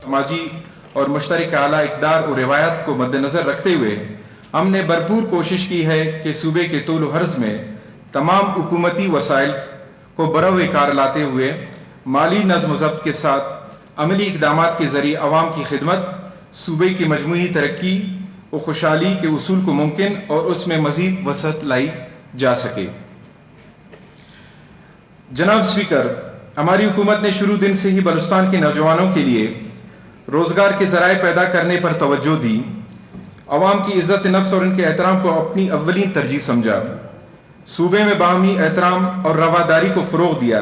سماجی اور مشترکہ اعلیٰ اقدار اور روایات کو مد نظر رکھتے ہوئے ہم نے بھرپور کوشش کی ہے کہ صوبے کے طول و عرض میں تمام حکومتی وسائل کو بروئے کار لاتے ہوئے مالی نظم و ضبط کے ساتھ عملی اقدامات کے ذریعے عوام کی خدمت، صوبے کی مجموعی ترقی و خوشحالی کے اصول کو ممکن اور اس میں مزید وسعت لائی جا سکے۔ جناب اسپیکر، ہماری حکومت نے شروع دن سے ہی بلوچستان کے نوجوانوں کے لیے روزگار کے ذرائع پیدا کرنے پر توجہ دی، عوام کی عزت نفس اور ان کے احترام کو اپنی اولین ترجیح سمجھا، صوبے میں باہمی احترام اور رواداری کو فروغ دیا،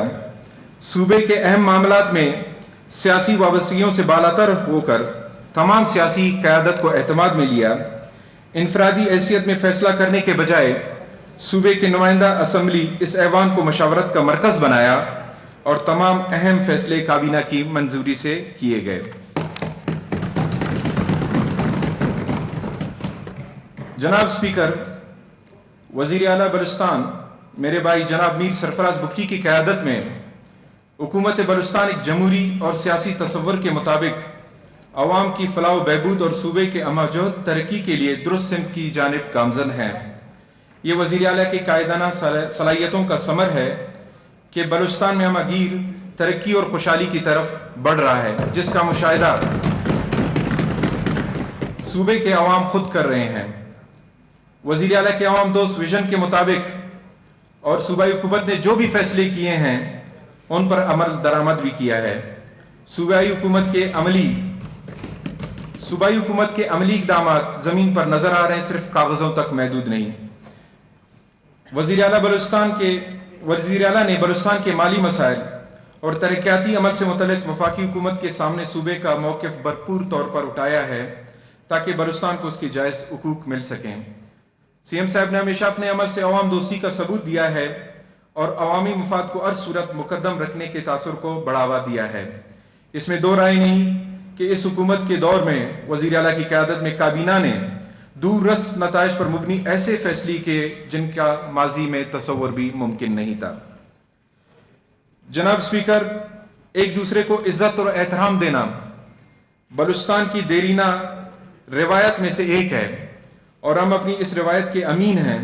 صوبے کے اہم معاملات میں سیاسی وابستگیوں سے بالاتر ہو کر تمام سیاسی قیادت کو اعتماد میں لیا، انفرادی حیثیت میں فیصلہ کرنے کے بجائے صوبے کے نمائندہ اسمبلی اس ایوان کو مشاورت کا مرکز بنایا اور تمام اہم فیصلے کابینہ کی منظوری سے کیے گئے۔ جناب اسپیکر، وزیر اعلیٰ بلوچستان میرے بھائی جناب میر سرفراز بگٹی کی قیادت میں حکومت بلوچستان ایک جمہوری اور سیاسی تصور کے مطابق عوام کی فلاح و بہبود اور صوبے کے ہمہ ترقی کے لیے درست سمت کی جانب گامزن ہے۔ یہ وزیر اعلیٰ کی قائدانہ صلاحیتوں کا ثمر ہے کہ بلوچستان میں ہمہ گیر ترقی اور خوشحالی کی طرف بڑھ رہا ہے، جس کا مشاہدہ صوبے کے عوام خود کر رہے ہیں۔ وزیر اعلیٰ کے عوام دوست ویژن کے مطابق اور صوبائی حکومت نے جو بھی فیصلے کیے ہیں ان پر عمل درآمد بھی کیا ہے۔ صوبائی حکومت کے عملی اقدامات زمین پر نظر آ رہے ہیں، صرف کاغذوں تک محدود نہیں۔ وزیر اعلیٰ نے بلوچستان کے مالی مسائل اور ترقیاتی عمل سے متعلق وفاقی حکومت کے سامنے صوبے کا موقف بھرپور طور پر اٹھایا ہے تاکہ بلوچستان کو اس کے جائز حقوق مل سکیں۔ سی ایم صاحب نے ہمیشہ اپنے عمل سے عوام دوستی کا ثبوت دیا ہے اور عوامی مفاد کو ہر صورت مقدم رکھنے کے تاثر کو بڑھاوا دیا ہے۔ اس میں دو رائے نہیں کہ اس حکومت کے دور میں وزیر اعلیٰ کی قیادت میں کابینہ نے دور رس نتائج پر مبنی ایسے فیصلے کیے جن کا ماضی میں تصور بھی ممکن نہیں تھا۔ جناب اسپیکر، ایک دوسرے کو عزت اور احترام دینا بلوچستان کی دیرینہ روایت میں سے ایک ہے اور ہم اپنی اس روایت کے امین ہیں۔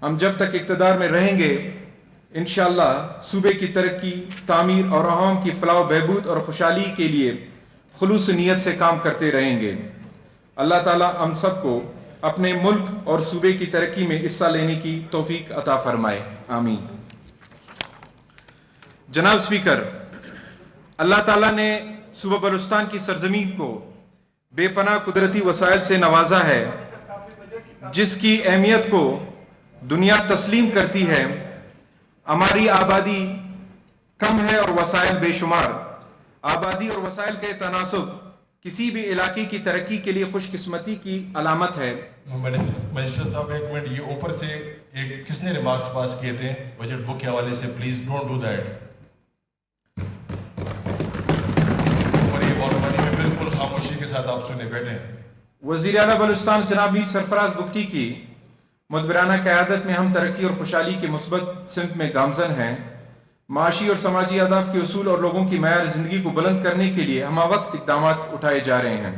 ہم جب تک اقتدار میں رہیں گے انشاءاللہ صوبے کی ترقی، تعمیر اور عوام کی فلاح و بہبود اور خوشحالی کے لیے خلوص نیت سے کام کرتے رہیں گے۔ اللہ تعالیٰ ہم سب کو اپنے ملک اور صوبے کی ترقی میں حصہ لینے کی توفیق عطا فرمائے، آمین۔ جناب اسپیکر، اللہ تعالیٰ نے صوبہ بلوچستان کی سرزمین کو بے پناہ قدرتی وسائل سے نوازا ہے، جس کی اہمیت کو دنیا تسلیم کرتی ہے۔ ہماری آبادی کم ہے اور وسائل بے شمار۔ آبادی اور وسائل کے تناسب کسی بھی علاقے کی ترقی کے لیے خوش قسمتی کی علامت ہے۔ مجسٹر صاحب ایک منٹ، یہ اوپر سے ایک کس نے ریمارکس پاس کیے تھے بجٹ بک کے حوالے سے، پلیز ڈونٹ ڈو دیٹ۔ اور یہ بارمانی میں بالکل خاموشی کے ساتھ آپ سنے بیٹھے ہیں۔ وزیر اعلیٰ بلوچستان جناب میر سرفراز بگٹی کی مدبرانہ قیادت میں ہم ترقی اور خوشحالی کے مثبت سمت میں گامزن ہیں۔ معاشی اور سماجی اہداف کے اصول اور لوگوں کی معیار زندگی کو بلند کرنے کے لیے ہمہ وقت اقدامات اٹھائے جا رہے ہیں۔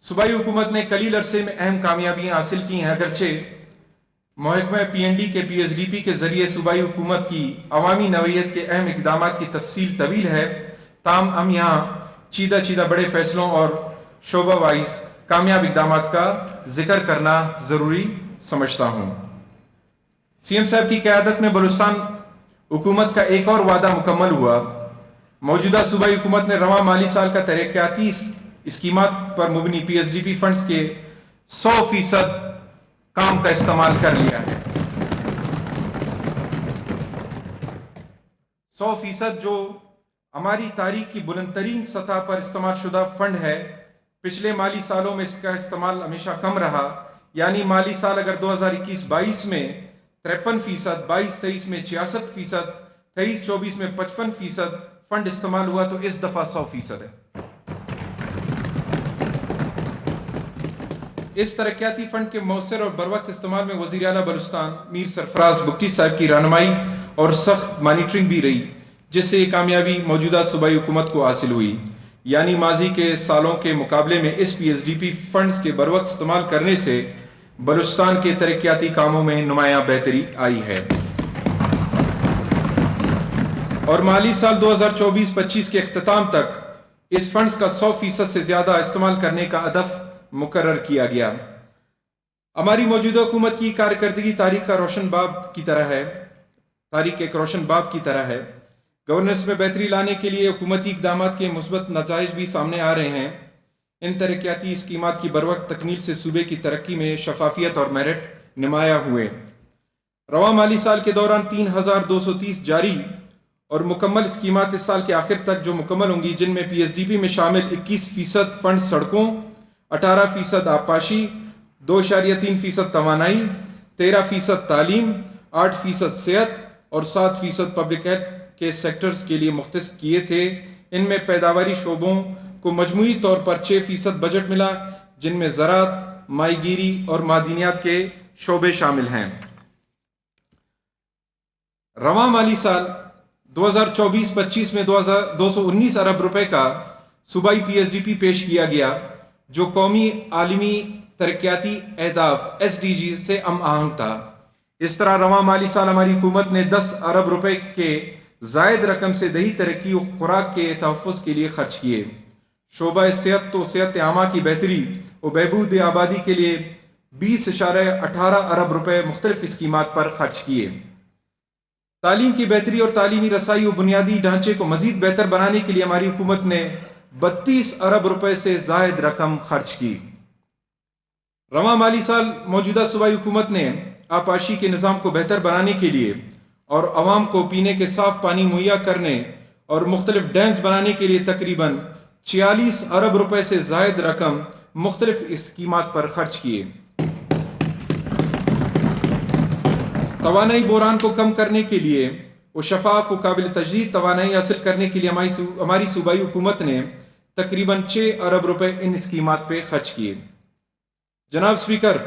صوبائی حکومت نے قلیل عرصے میں اہم کامیابیاں حاصل کی ہیں، اگرچہ محکمہ پی این ڈی کے پی ایس ڈی پی کے ذریعے صوبائی حکومت کی عوامی نوعیت کے اہم اقدامات کی تفصیل طویل ہے، تاہم ہم یہاں چیدہ بڑے فیصلوں اور شعبہ وائز کامیاب اقدامات کا ذکر کرنا ضروری سمجھتا ہوں۔ سی ایم صاحب کی قیادت میں بلوچستان حکومت کا ایک اور وعدہ مکمل ہوا۔ موجودہ صوبائی حکومت نے رواں مالی سال کا ترقیاتی اسکیمات پر مبنی پی ایس ڈی پی فنڈز کے 100% کام کا استعمال کر لیا ہے۔ 100% جو ہماری تاریخ کی بلند ترین سطح پر استعمال شدہ فنڈ ہے۔ پچھلے مالی سالوں میں اس کا استعمال ہمیشہ کم رہا، یعنی مالی سال اگر 2021-22 میں 53%، 22-23 میں 66%، 23-24 میں 55% فنڈ استعمال ہوا تو اس دفعہ 100% ہے۔ اس ترقیاتی فنڈ کے مؤثر اور بروقت استعمال میں وزیر اعلیٰ بلوچستان میر سرفراز بگٹی صاحب کی رہنمائی اور سخت مانیٹرنگ بھی رہی، جس سے یہ کامیابی موجودہ صوبائی حکومت کو حاصل ہوئی۔ یعنی ماضی کے سالوں کے مقابلے میں اس P S D P funds کے بروقت استعمال کرنے سے بلوچستان کے ترقیاتی کاموں میں نمایاں بہتری آئی ہے اور مالی سال 2024-25 کے اختتام تک اس فنڈز کا 100% سے زیادہ استعمال کرنے کا ہدف مقرر کیا گیا۔ ہماری موجودہ حکومت کی کارکردگی تاریخ ایک روشن باب کی طرح ہے۔ گورننس میں بہتری لانے کے لیے حکومتی اقدامات کے مثبت نتائج بھی سامنے آ رہے ہیں۔ ان ترقیاتی اسکیمات کی بروقت تکمیل سے صوبے کی ترقی میں شفافیت اور میرٹ نمایاں ہوئے۔ رواں مالی سال کے دوران 3230 جاری اور مکمل اسکیمات اس سال کے آخر تک جو مکمل ہوں گی، جن میں پی ایس ڈی پی میں شامل 21% فنڈ سڑکوں، 18% آبپاشی، 2.3% توانائی، 13% تعلیم، 8% صحت اور 7% پبلک ہیلتھ کے سیکٹرز کے لیے مختص کیے تھے۔ ان میں پیداواری شعبوں کو مجموعی طور پر 6% بجٹ ملا، جن میں زراعت، ماہی گیری اور معدنیات کے شعبے شامل ہیں۔ رواں مالی سال 2024-25 میں 219 ارب روپے کا صوبائی پی ایس ڈی پی پیش کیا گیا، جو قومی عالمی ترقیاتی اہداف SDG سے ہم آہنگ تھا۔ اس طرح رواں مالی سال ہماری حکومت نے 10 ارب روپے کے زائد رقم سے دیہی ترقی و خوراک کے تحفظ کے لیے خرچ کیے۔ شعبہ صحت تو صحت عامہ کی بہتری و بہبود آبادی کے لیے 20.18 ارب روپے مختلف اسکیمات پر خرچ کیے۔ تعلیم کی بہتری اور تعلیمی رسائی و بنیادی ڈھانچے کو مزید بہتر بنانے کے لیے ہماری حکومت نے 32 ارب روپے سے زائد رقم خرچ کی۔ رواں مالی سال موجودہ صوبائی حکومت نے آبپاشی کے نظام کو بہتر بنانے کے لیے اور عوام کو پینے کے صاف پانی مہیا کرنے اور مختلف ڈیمز بنانے کے لیے تقریباً 46 ارب روپے سے زائد رقم مختلف اسکیمات پر خرچ کیے۔ توانائی بحران کو کم کرنے کے لیے و شفاف و قابل تجدید توانائی حاصل کرنے کے لیے ہماری صوبائی حکومت نے تقریباً 6 ارب روپے ان اسکیمات پہ خرچ کیے۔ جناب اسپیکر،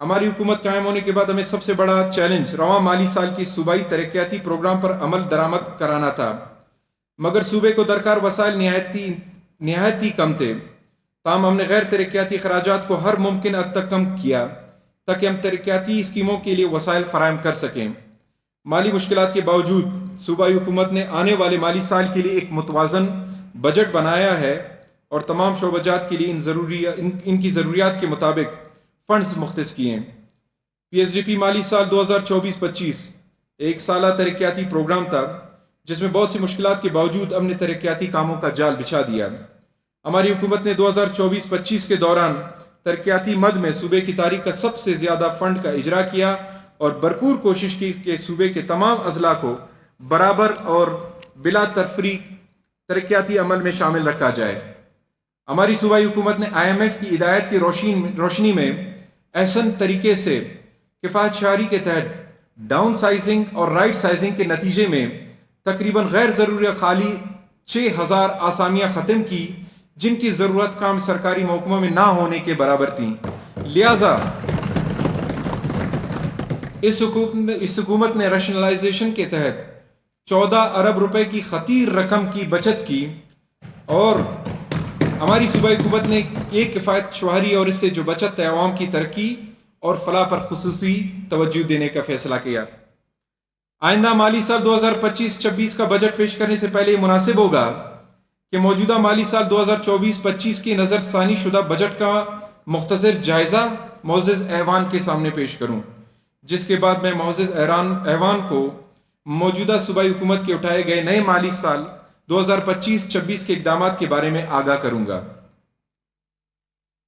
ہماری حکومت قائم ہونے کے بعد ہمیں سب سے بڑا چیلنج رواں مالی سال کی صوبائی ترقیاتی پروگرام پر عمل درآمد کرانا تھا، مگر صوبے کو درکار وسائل نہایت ہی کم تھے۔ تاہم ہم نے غیر ترقیاتی اخراجات کو ہر ممکن حد تک کم کیا تاکہ ہم ترقیاتی اسکیموں کے لیے وسائل فراہم کر سکیں۔ مالی مشکلات کے باوجود صوبائی حکومت نے آنے والے مالی سال کے لیے ایک متوازن بجٹ بنایا ہے اور تمام شعبہ جات کے لیے ان کی ضروریات کے مطابق فنڈز مختص کیے ہیں۔ پی ایس ڈی پی مالی سال 2024-25 ایک سالہ ترقیاتی پروگرام تھا جس میں بہت سی مشکلات کے باوجود ہم نے ترقیاتی کاموں کا جال بچھا دیا۔ ہماری حکومت نے 2024-25 کے دوران ترقیاتی مد میں صوبے کی تاریخ کا سب سے زیادہ فنڈ کا اجرا کیا اور بھرپور کوشش کی کہ صوبے کے تمام اضلاع کو برابر اور بلا تفریق ترقیاتی عمل میں شامل رکھا جائے۔ ہماری صوبائی حکومت نے IMF کی ہدایت کی روشنی میں احسن طریقے سے کفایت شعاری کے تحت ڈاؤن سائزنگ اور رائٹ سائزنگ کے نتیجے میں تقریباً غیر ضروری خالی 6000 آسامیاں ختم کی، جن کی ضرورت کام سرکاری محکموں میں نہ ہونے کے برابر تھیں۔ لہٰذا اس حکومت نے ریشنلائزیشن کے تحت 14 ارب روپے کی خطیر رقم کی بچت کی اور ہماری صوبائی حکومت نے ایک کفایت شعاری اور اس سے جو بچت ہے عوام کی ترقی اور فلاح پر خصوصی توجہ دینے کا فیصلہ کیا۔ آئندہ مالی سال 2025-26 کا بجٹ پیش کرنے سے پہلے یہ مناسب ہوگا کہ موجودہ مالی سال 2024-25 کی نظر ثانی شدہ بجٹ کا مختصر جائزہ معزز ایوان کے سامنے پیش کروں، جس کے بعد میں معزز ایوان کو موجودہ صوبائی حکومت کے اٹھائے گئے نئے مالی سال 2025-26 کے اقدامات کے بارے میں آگاہ کروں گا۔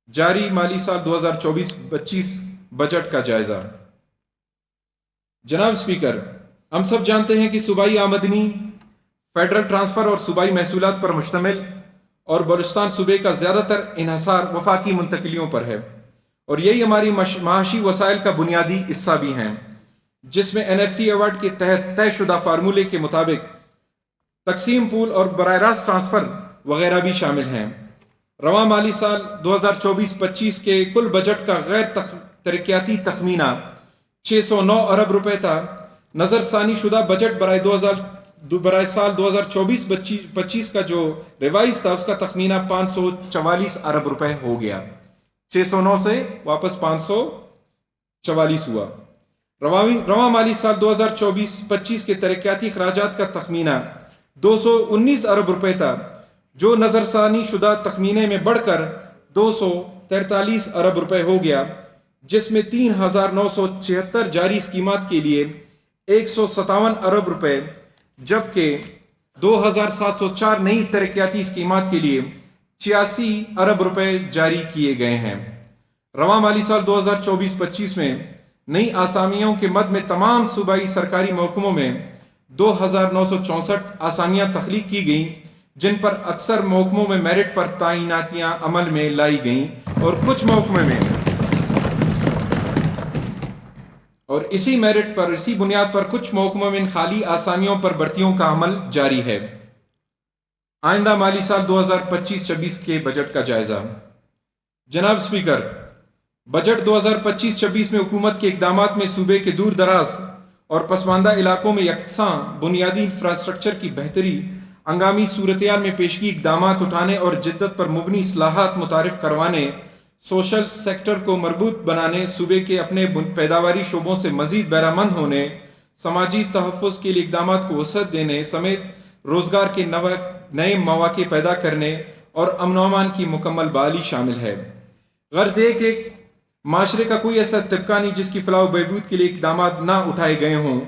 جاری مالی سال 2024-25 بجٹ کا جائزہ۔ جناب اسپیکر، ہم سب جانتے ہیں کہ صوبائی آمدنی فیڈرل ٹرانسفر اور صوبائی محصولات پر مشتمل اور بلوچستان صوبے کا زیادہ تر انحصار وفاقی منتقلیوں پر ہے اور یہی ہماری معاشی وسائل کا بنیادی حصہ بھی ہیں، جس میں NFC ایوارڈ کے تحت طے شدہ فارمولے کے مطابق تقسیم پول اور براہ راست ٹرانسفر وغیرہ بھی شامل ہیں۔ رواں مالی سال 2024-25 کے کل بجٹ کا غیر ترقیاتی تخمینہ 609 ارب روپے تھا۔ نظر ثانی شدہ بجٹ برائے برائے سال 2024-25 کا جو ریوائز تھا اس کا تخمینہ 544 ارب روپے ہو گیا، 609 سے واپس 544 ہوا۔ رواں مالی سال 2024-25 کے ترقیاتی اخراجات کا تخمینہ 219 ارب روپے تھا، جو نظر ثانی شدہ تخمینے میں بڑھ کر 243 ارب روپے ہو گیا، جس میں 3976 جاری اسکیمات کے لیے 157 ارب روپے، جبکہ 2704 نئی ترقیاتی اسکیمات کے لیے 86 ارب روپے جاری کیے گئے ہیں۔ رواں مالی سال 2024-25 میں نئی آسامیوں کے مد میں تمام صوبائی سرکاری محکموں میں 2964 آسامیاں تخلیق کی گئیں، جن پر اکثر محکموں میں میرٹ پر تعیناتیاں عمل میں لائی گئیں اور کچھ محکموں میں اور اسی میرٹ پر اسی بنیاد پر کچھ محکموں میں خالی آسامیوں پر بھرتیوں کا عمل جاری ہے۔ آئندہ مالی سال 2025-26 کے بجٹ کا جائزہ۔ جناب اسپیکر، بجٹ 2025-26 میں حکومت کے اقدامات میں صوبے کے دور دراز اور پسماندہ علاقوں میں یکساں بنیادی انفراسٹرکچر کی بہتری، ہنگامی صورتحال میں پیشگی اقدامات اٹھانے اور جدت پر مبنی اصلاحات متعارف کروانے، سوشل سیکٹر کو مربوط بنانے، صوبے کے اپنے پیداواری شعبوں سے مزید بہرہ مند ہونے، سماجی تحفظ کے لیے اقدامات کو وسعت دینے سمیت روزگار کے نئے مواقع پیدا کرنے اور امن و امان کی مکمل بحالی شامل ہے۔ غرض یہ کہ معاشرے کا کوئی ایسا طبقہ نہیں جس کی فلاح و بہبود کے لیے اقدامات نہ اٹھائے گئے ہوں۔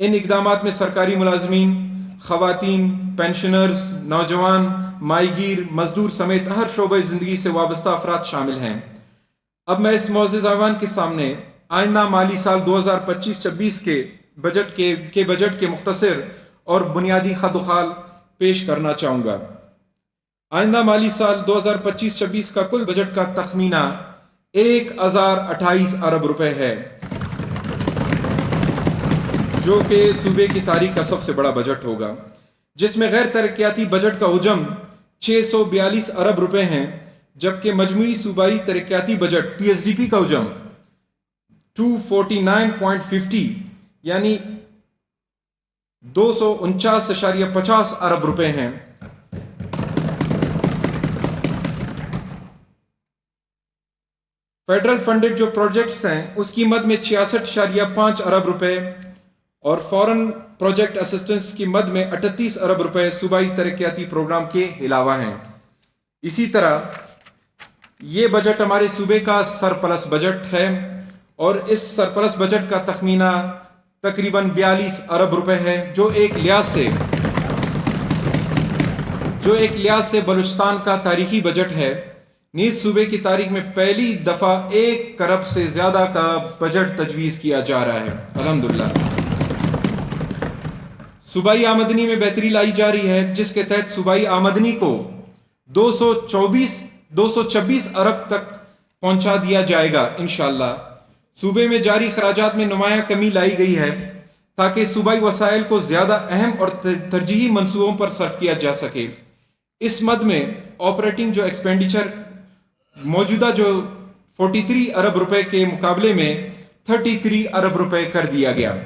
ان اقدامات میں سرکاری ملازمین، خواتین، پینشنرز، نوجوان، ماہی گیر، مزدور سمیت ہر شعبہ زندگی سے وابستہ افراد شامل ہیں۔ اب میں اس معزز ایوان کے سامنے آئندہ مالی سال 2025-26 کے بجٹ کے مختصر اور بنیادی خط و خال پیش کرنا چاہوں گا۔ آئندہ مالی سال 2025-26 کا کل بجٹ کا تخمینہ 1028 ارب روپے ہے، جو کہ صوبے کی تاریخ کا سب سے بڑا بجٹ ہوگا، جس میں غیر ترقیاتی بجٹ کا حجم 642 ارب روپے ہیں، جبکہ مجموعی صوبائی ترقیاتی بجٹ PSDP کا حجم 249.50 یعنی 249.50 ارب روپے ہیں۔ فیڈرل فنڈڈ جو پروجیکٹس ہیں اس کی مد میں 66.5 ارب روپے اور فورن پروجیکٹ اسسٹنس کی مد میں 38 ارب روپے صوبائی ترقیاتی پروگرام کے علاوہ ہیں۔ اسی طرح یہ بجٹ ہمارے صوبے کا سرپلس بجٹ ہے اور اس سرپلس بجٹ کا تخمینہ تقریباً 42 ارب روپے ہے، جو ایک لحاظ سے بلوچستان کا تاریخی بجٹ ہے۔ نیز صوبے کی تاریخ میں پہلی دفعہ 1 ارب سے زیادہ کا بجٹ تجویز کیا جا رہا ہے، الحمدللہ۔ صوبائی آمدنی میں بہتری لائی جا رہی ہے، جس کے تحت صوبائی آمدنی کو 226 ارب تک پہنچا دیا جائے گا انشاءاللہ۔ صوبے میں جاری خراجات میں نمایاں کمی لائی گئی ہے تاکہ صوبائی وسائل کو زیادہ اہم اور ترجیحی منصوبوں پر صرف کیا جا سکے۔ اس مد میں آپریٹنگ جو ایکسپینڈیچر موجودہ جو 43 ارب روپے کے مقابلے میں 33 ارب روپے کر دیا گیا،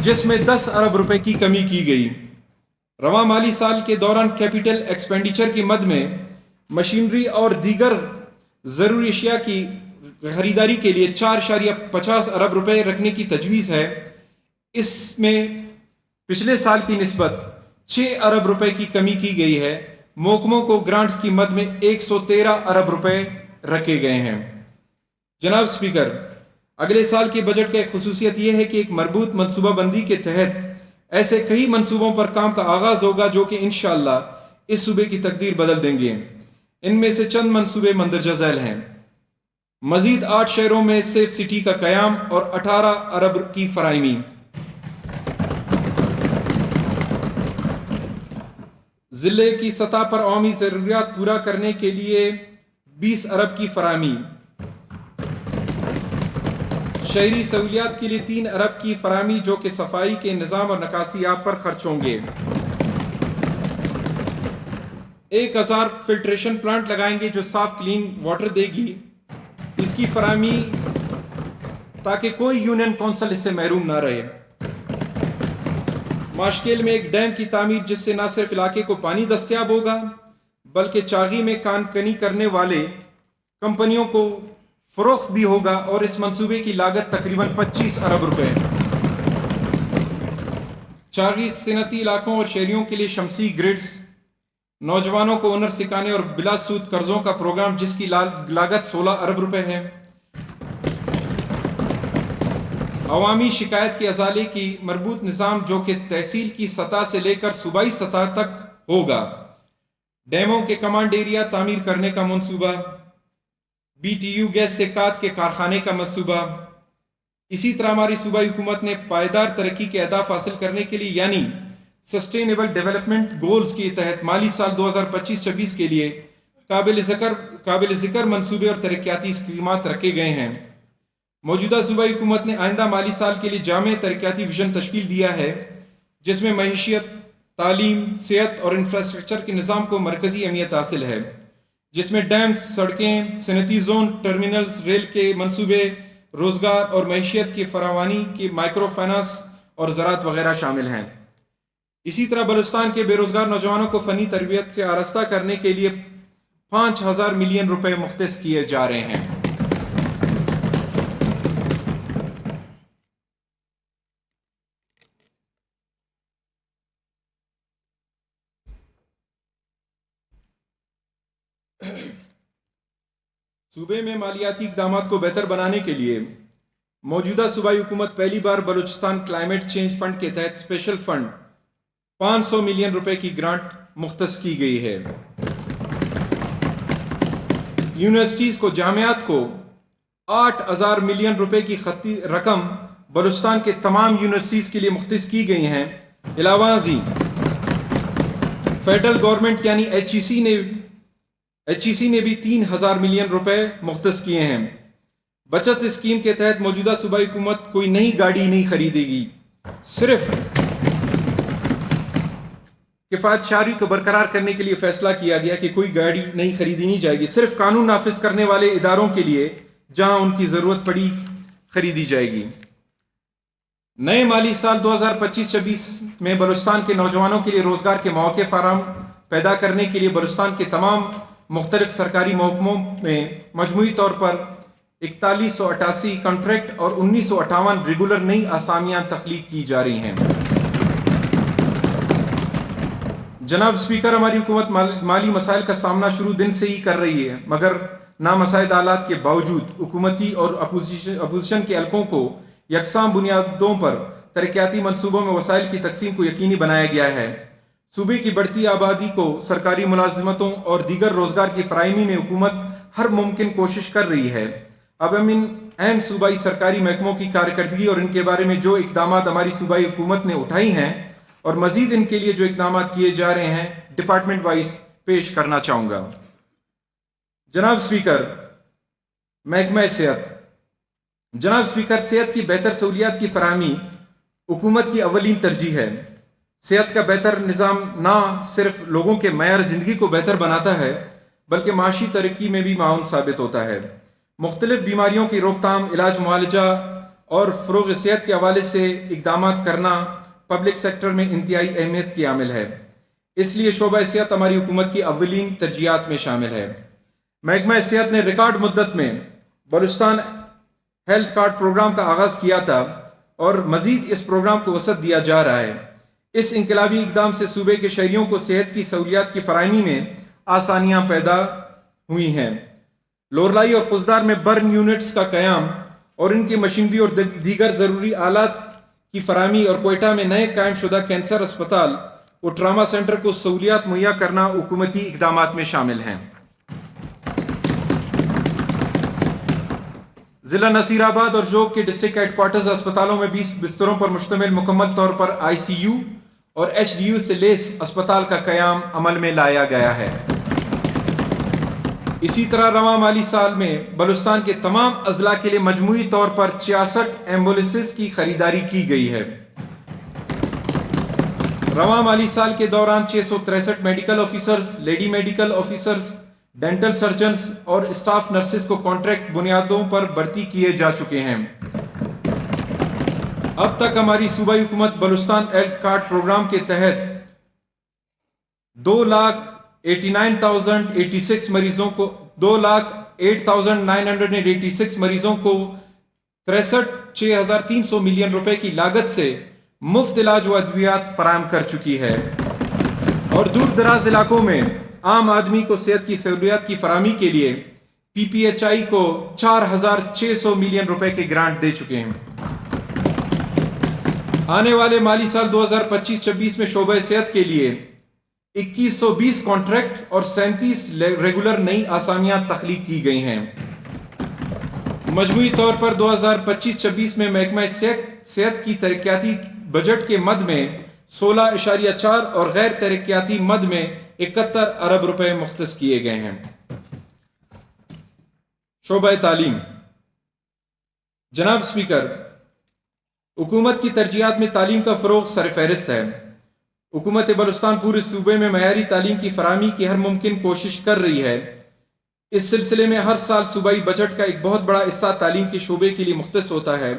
جس میں 10 ارب روپے کی کمی کی گئی۔ رواں مالی سال کے دوران کیپٹل ایکسپینڈیچر کی مد میں مشینری اور دیگر ضروری اشیاء کی خریداری کے لیے 4.50 ارب روپے رکھنے کی تجویز ہے۔ اس میں پچھلے سال کی نسبت 6 ارب روپے کی کمی کی گئی ہے۔ محکموں کو گرانٹس کی مد میں 113 ارب روپے رکھے گئے ہیں۔ جناب اسپیکر، اگلے سال کے بجٹ کا ایک خصوصیت یہ ہے کہ ایک مربوط منصوبہ بندی کے تحت ایسے کئی منصوبوں پر کام کا آغاز ہوگا جو کہ انشاءاللہ اس صوبے کی تقدیر بدل دیں گے۔ ان میں سے چند منصوبے مندرجہ ذیل ہیں۔ مزید 8 شہروں میں سیف سٹی کا قیام اور 18 ارب کی فراہمی، ضلع کی سطح پر عوامی ضروریات پورا کرنے کے لیے 20 ارب کی فراہمی، شہری سہولیات کے لیے 3 ارب کی فراہمی جو کہ صفائی کے نظام اور نکاسی آب پر خرچ ہوں گے، 1000 فلٹریشن پلانٹ لگائیں گے جو صاف کلین واٹر دے گی، اس کی فراہمی تاکہ کوئی یونین کونسل اس سے محروم نہ رہے۔ ماشکیل میں ایک ڈیم کی تعمیر جس سے نہ صرف علاقے کو پانی دستیاب ہوگا بلکہ چاغی میں کان کنی کرنے والے کمپنیوں کو فروخت بھی ہوگا، اور اس منصوبے کی لاگت تقریباً 25 ارب روپے۔ چاغی صنعتی علاقوں اور شہریوں کے لیے شمسی گرڈز، نوجوانوں کو ہنر سکھانے اور بلا سود قرضوں کا پروگرام جس کی لاگت 16 ارب روپے ہے، عوامی شکایت کے ازالے کی مربوط نظام جو کہ تحصیل کی سطح سے لے کر صوبائی سطح تک ہوگا، ڈیموں کے کمانڈ ایریا تعمیر کرنے کا منصوبہ، بی ٹی یو گیس سے کات کے کارخانے کا منصوبہ۔ اسی طرح ہماری صوبائی حکومت نے پائیدار ترقی کے اہداف حاصل کرنے کے لیے یعنی سسٹینیبل ڈیولپمنٹ گولز کے تحت مالی سال 2025-26 کے لیے قابل ذکر منصوبے اور ترقیاتی اسکیمات رکھے گئے ہیں۔ موجودہ صوبائی حکومت نے آئندہ مالی سال کے لیے جامع ترقیاتی ویژن تشکیل دیا ہے جس میں معیشت، تعلیم، صحت اور انفراسٹرکچر کے نظام کو مرکزی اہمیت حاصل ہے، جس میں ڈیم، سڑکیں، صنعتی زون، ٹرمینلز، ریل کے منصوبے، روزگار اور معیشت کی فراوانی کی مائکرو فائنانس اور زراعت وغیرہ شامل ہیں۔ اسی طرح بلوچستان کے بے روزگار نوجوانوں کو فنی تربیت سے آراستہ کرنے کے لیے 5,000 ملین روپے مختص کیے جا رہے ہیں۔ صوبے میں مالیاتی اقدامات کو بہتر بنانے کے لیے موجودہ صوبائی حکومت پہلی بار بلوچستان کلائمیٹ چینج فنڈ کے تحت اسپیشل فنڈ 500 ملین روپے کی گرانٹ مختص کی گئی ہے۔ یونیورسٹیز کو، جامعات کو 8,000 ملین روپے کی خطی رقم بلوچستان کے تمام یونیورسٹیز کے لیے مختص کی گئی ہیں۔ علاوہ ازیں فیڈرل گورنمنٹ یعنی ایچ ای سی نے بھی 3,000 ملین روپے مختص کیے ہیں۔ بچت اسکیم کے تحت موجودہ صوبائی حکومت کوئی نئی گاڑی نہیں خریدے گی، صرف کفایت شعاری کو برقرار کرنے کے لیے فیصلہ کیا گیا کہ کوئی گاڑی نہیں خریدی نہیں جائے گی، صرف قانون نافذ کرنے والے اداروں کے لیے جہاں ان کی ضرورت پڑی خریدی جائے گی۔ نئے مالی سال 2025-26 میں بلوچستان کے نوجوانوں کے لیے روزگار کے مواقع فراہم پیدا کرنے کے لیے بلوچستان کے تمام مختلف سرکاری محکموں میں مجموعی طور پر 4188 کنٹریکٹ اور 1958 ریگولر نئی اسامیاں تخلیق کی جا رہی ہیں۔ جناب اسپیکر، ہماری حکومت مالی مسائل کا سامنا شروع دن سے ہی کر رہی ہے، مگر نامساعد حالات کے باوجود حکومتی اور اپوزیشن کے حلقوں کو یکساں بنیادوں پر ترقیاتی منصوبوں میں وسائل کی تقسیم کو یقینی بنایا گیا ہے۔ صوبے کی بڑھتی آبادی کو سرکاری ملازمتوں اور دیگر روزگار کی فراہمی میں حکومت ہر ممکن کوشش کر رہی ہے۔ اب ہم ان اہم صوبائی سرکاری محکموں کی کارکردگی اور ان کے بارے میں جو اقدامات ہماری صوبائی حکومت نے اٹھائی ہیں اور مزید ان کے لیے جو اقدامات کیے جا رہے ہیں ڈپارٹمنٹ وائز پیش کرنا چاہوں گا۔ جناب اسپیکر، محکمہ صحت۔ جناب اسپیکر، صحت کی بہتر سہولیات کی فراہمی حکومت کی اولین ترجیح ہے۔ صحت کا بہتر نظام نہ صرف لوگوں کے معیار زندگی کو بہتر بناتا ہے بلکہ معاشی ترقی میں بھی معاون ثابت ہوتا ہے۔ مختلف بیماریوں کی روک تھام، علاج، معالجہ اور فروغ صحت کے حوالے سے اقدامات کرنا پبلک سیکٹر میں انتہائی اہمیت کی عامل ہے، اس لیے شعبہ صحت ہماری حکومت کی اولین ترجیحات میں شامل ہے۔ محکمہ صحت نے ریکارڈ مدت میں بلوچستان ہیلتھ کارڈ پروگرام کا آغاز کیا تھا اور مزید اس پروگرام کو وسعت دیا جا رہا ہے۔ اس انقلابی اقدام سے صوبے کے شہریوں کو صحت کی سہولیات کی فراہمی میں آسانیاں پیدا ہوئی ہیں۔ لورلائی اور فوزدار میں برن یونٹس کا قیام اور ان کی مشینری اور دیگر ضروری آلات کی فراہمی اور کوئٹہ میں نئے قائم شدہ کینسر اسپتال اور ٹراما سینٹر کو سہولیات مہیا کرنا حکومتی اقدامات میں شامل ہیں۔ ضلع نصیر آباد اور جوگ کے ڈسٹرکٹ ہیڈ کوارٹرز اسپتالوں میں 20 بستروں پر مشتمل مکمل طور پر آئی سی یو اور ایچ ڈی یو سے لیس اسپتال کا قیام عمل میں لایا گیا ہے۔ اسی طرح رواں مالی سال میں بلوچستان کے تمام اضلاع کے لیے مجموعی طور پر 66 ایمبولینسز کی خریداری کی گئی ہے۔ رواں مالی سال کے دوران 663 medical officers, lady medical officers, dental surgeons اور اسٹاف نرسز کو کانٹریکٹ بنیادوں پر بھرتی کیے جا چکے ہیں۔ اب تک ہماری صوبائی حکومت بلوچستان ہیلتھ کارڈ پروگرام کے تحت 2,89,086 مریضوں کو 2,08,986 مریضوں کو 63,6,300 ملین روپے کی لاگت سے مفت علاج و ادویات فراہم کر چکی ہے، اور دور دراز علاقوں میں عام آدمی کو صحت کی سہولیات کی فراہمی کے لیے PPHI کو 4,600 ملین روپے کے گرانٹ دے چکے ہیں۔ آنے والے مالی سال 2025-26 میں شعبہ صحت کے لیے 2120 کانٹریکٹ اور 37 ریگولر نئی آسامیاں تخلیق کی گئی ہیں۔ مجموعی طور پر 2025-26 میں محکمہ صحت کی ترقیاتی بجٹ کے مد میں 16.4 اور غیر ترقیاتی مد میں 71 ارب روپے مختص کیے گئے ہیں۔ شعبہ تعلیم۔ جناب اسپیکر، حکومت کی ترجیحات میں تعلیم کا فروغ سرفہرست ہے۔ حکومت بلوچستان پورے صوبے میں معیاری تعلیم کی فراہمی کی ہر ممکن کوشش کر رہی ہے۔ اس سلسلے میں ہر سال صوبائی بجٹ کا ایک بہت بڑا حصہ تعلیم کے شعبے کے لیے مختص ہوتا ہے،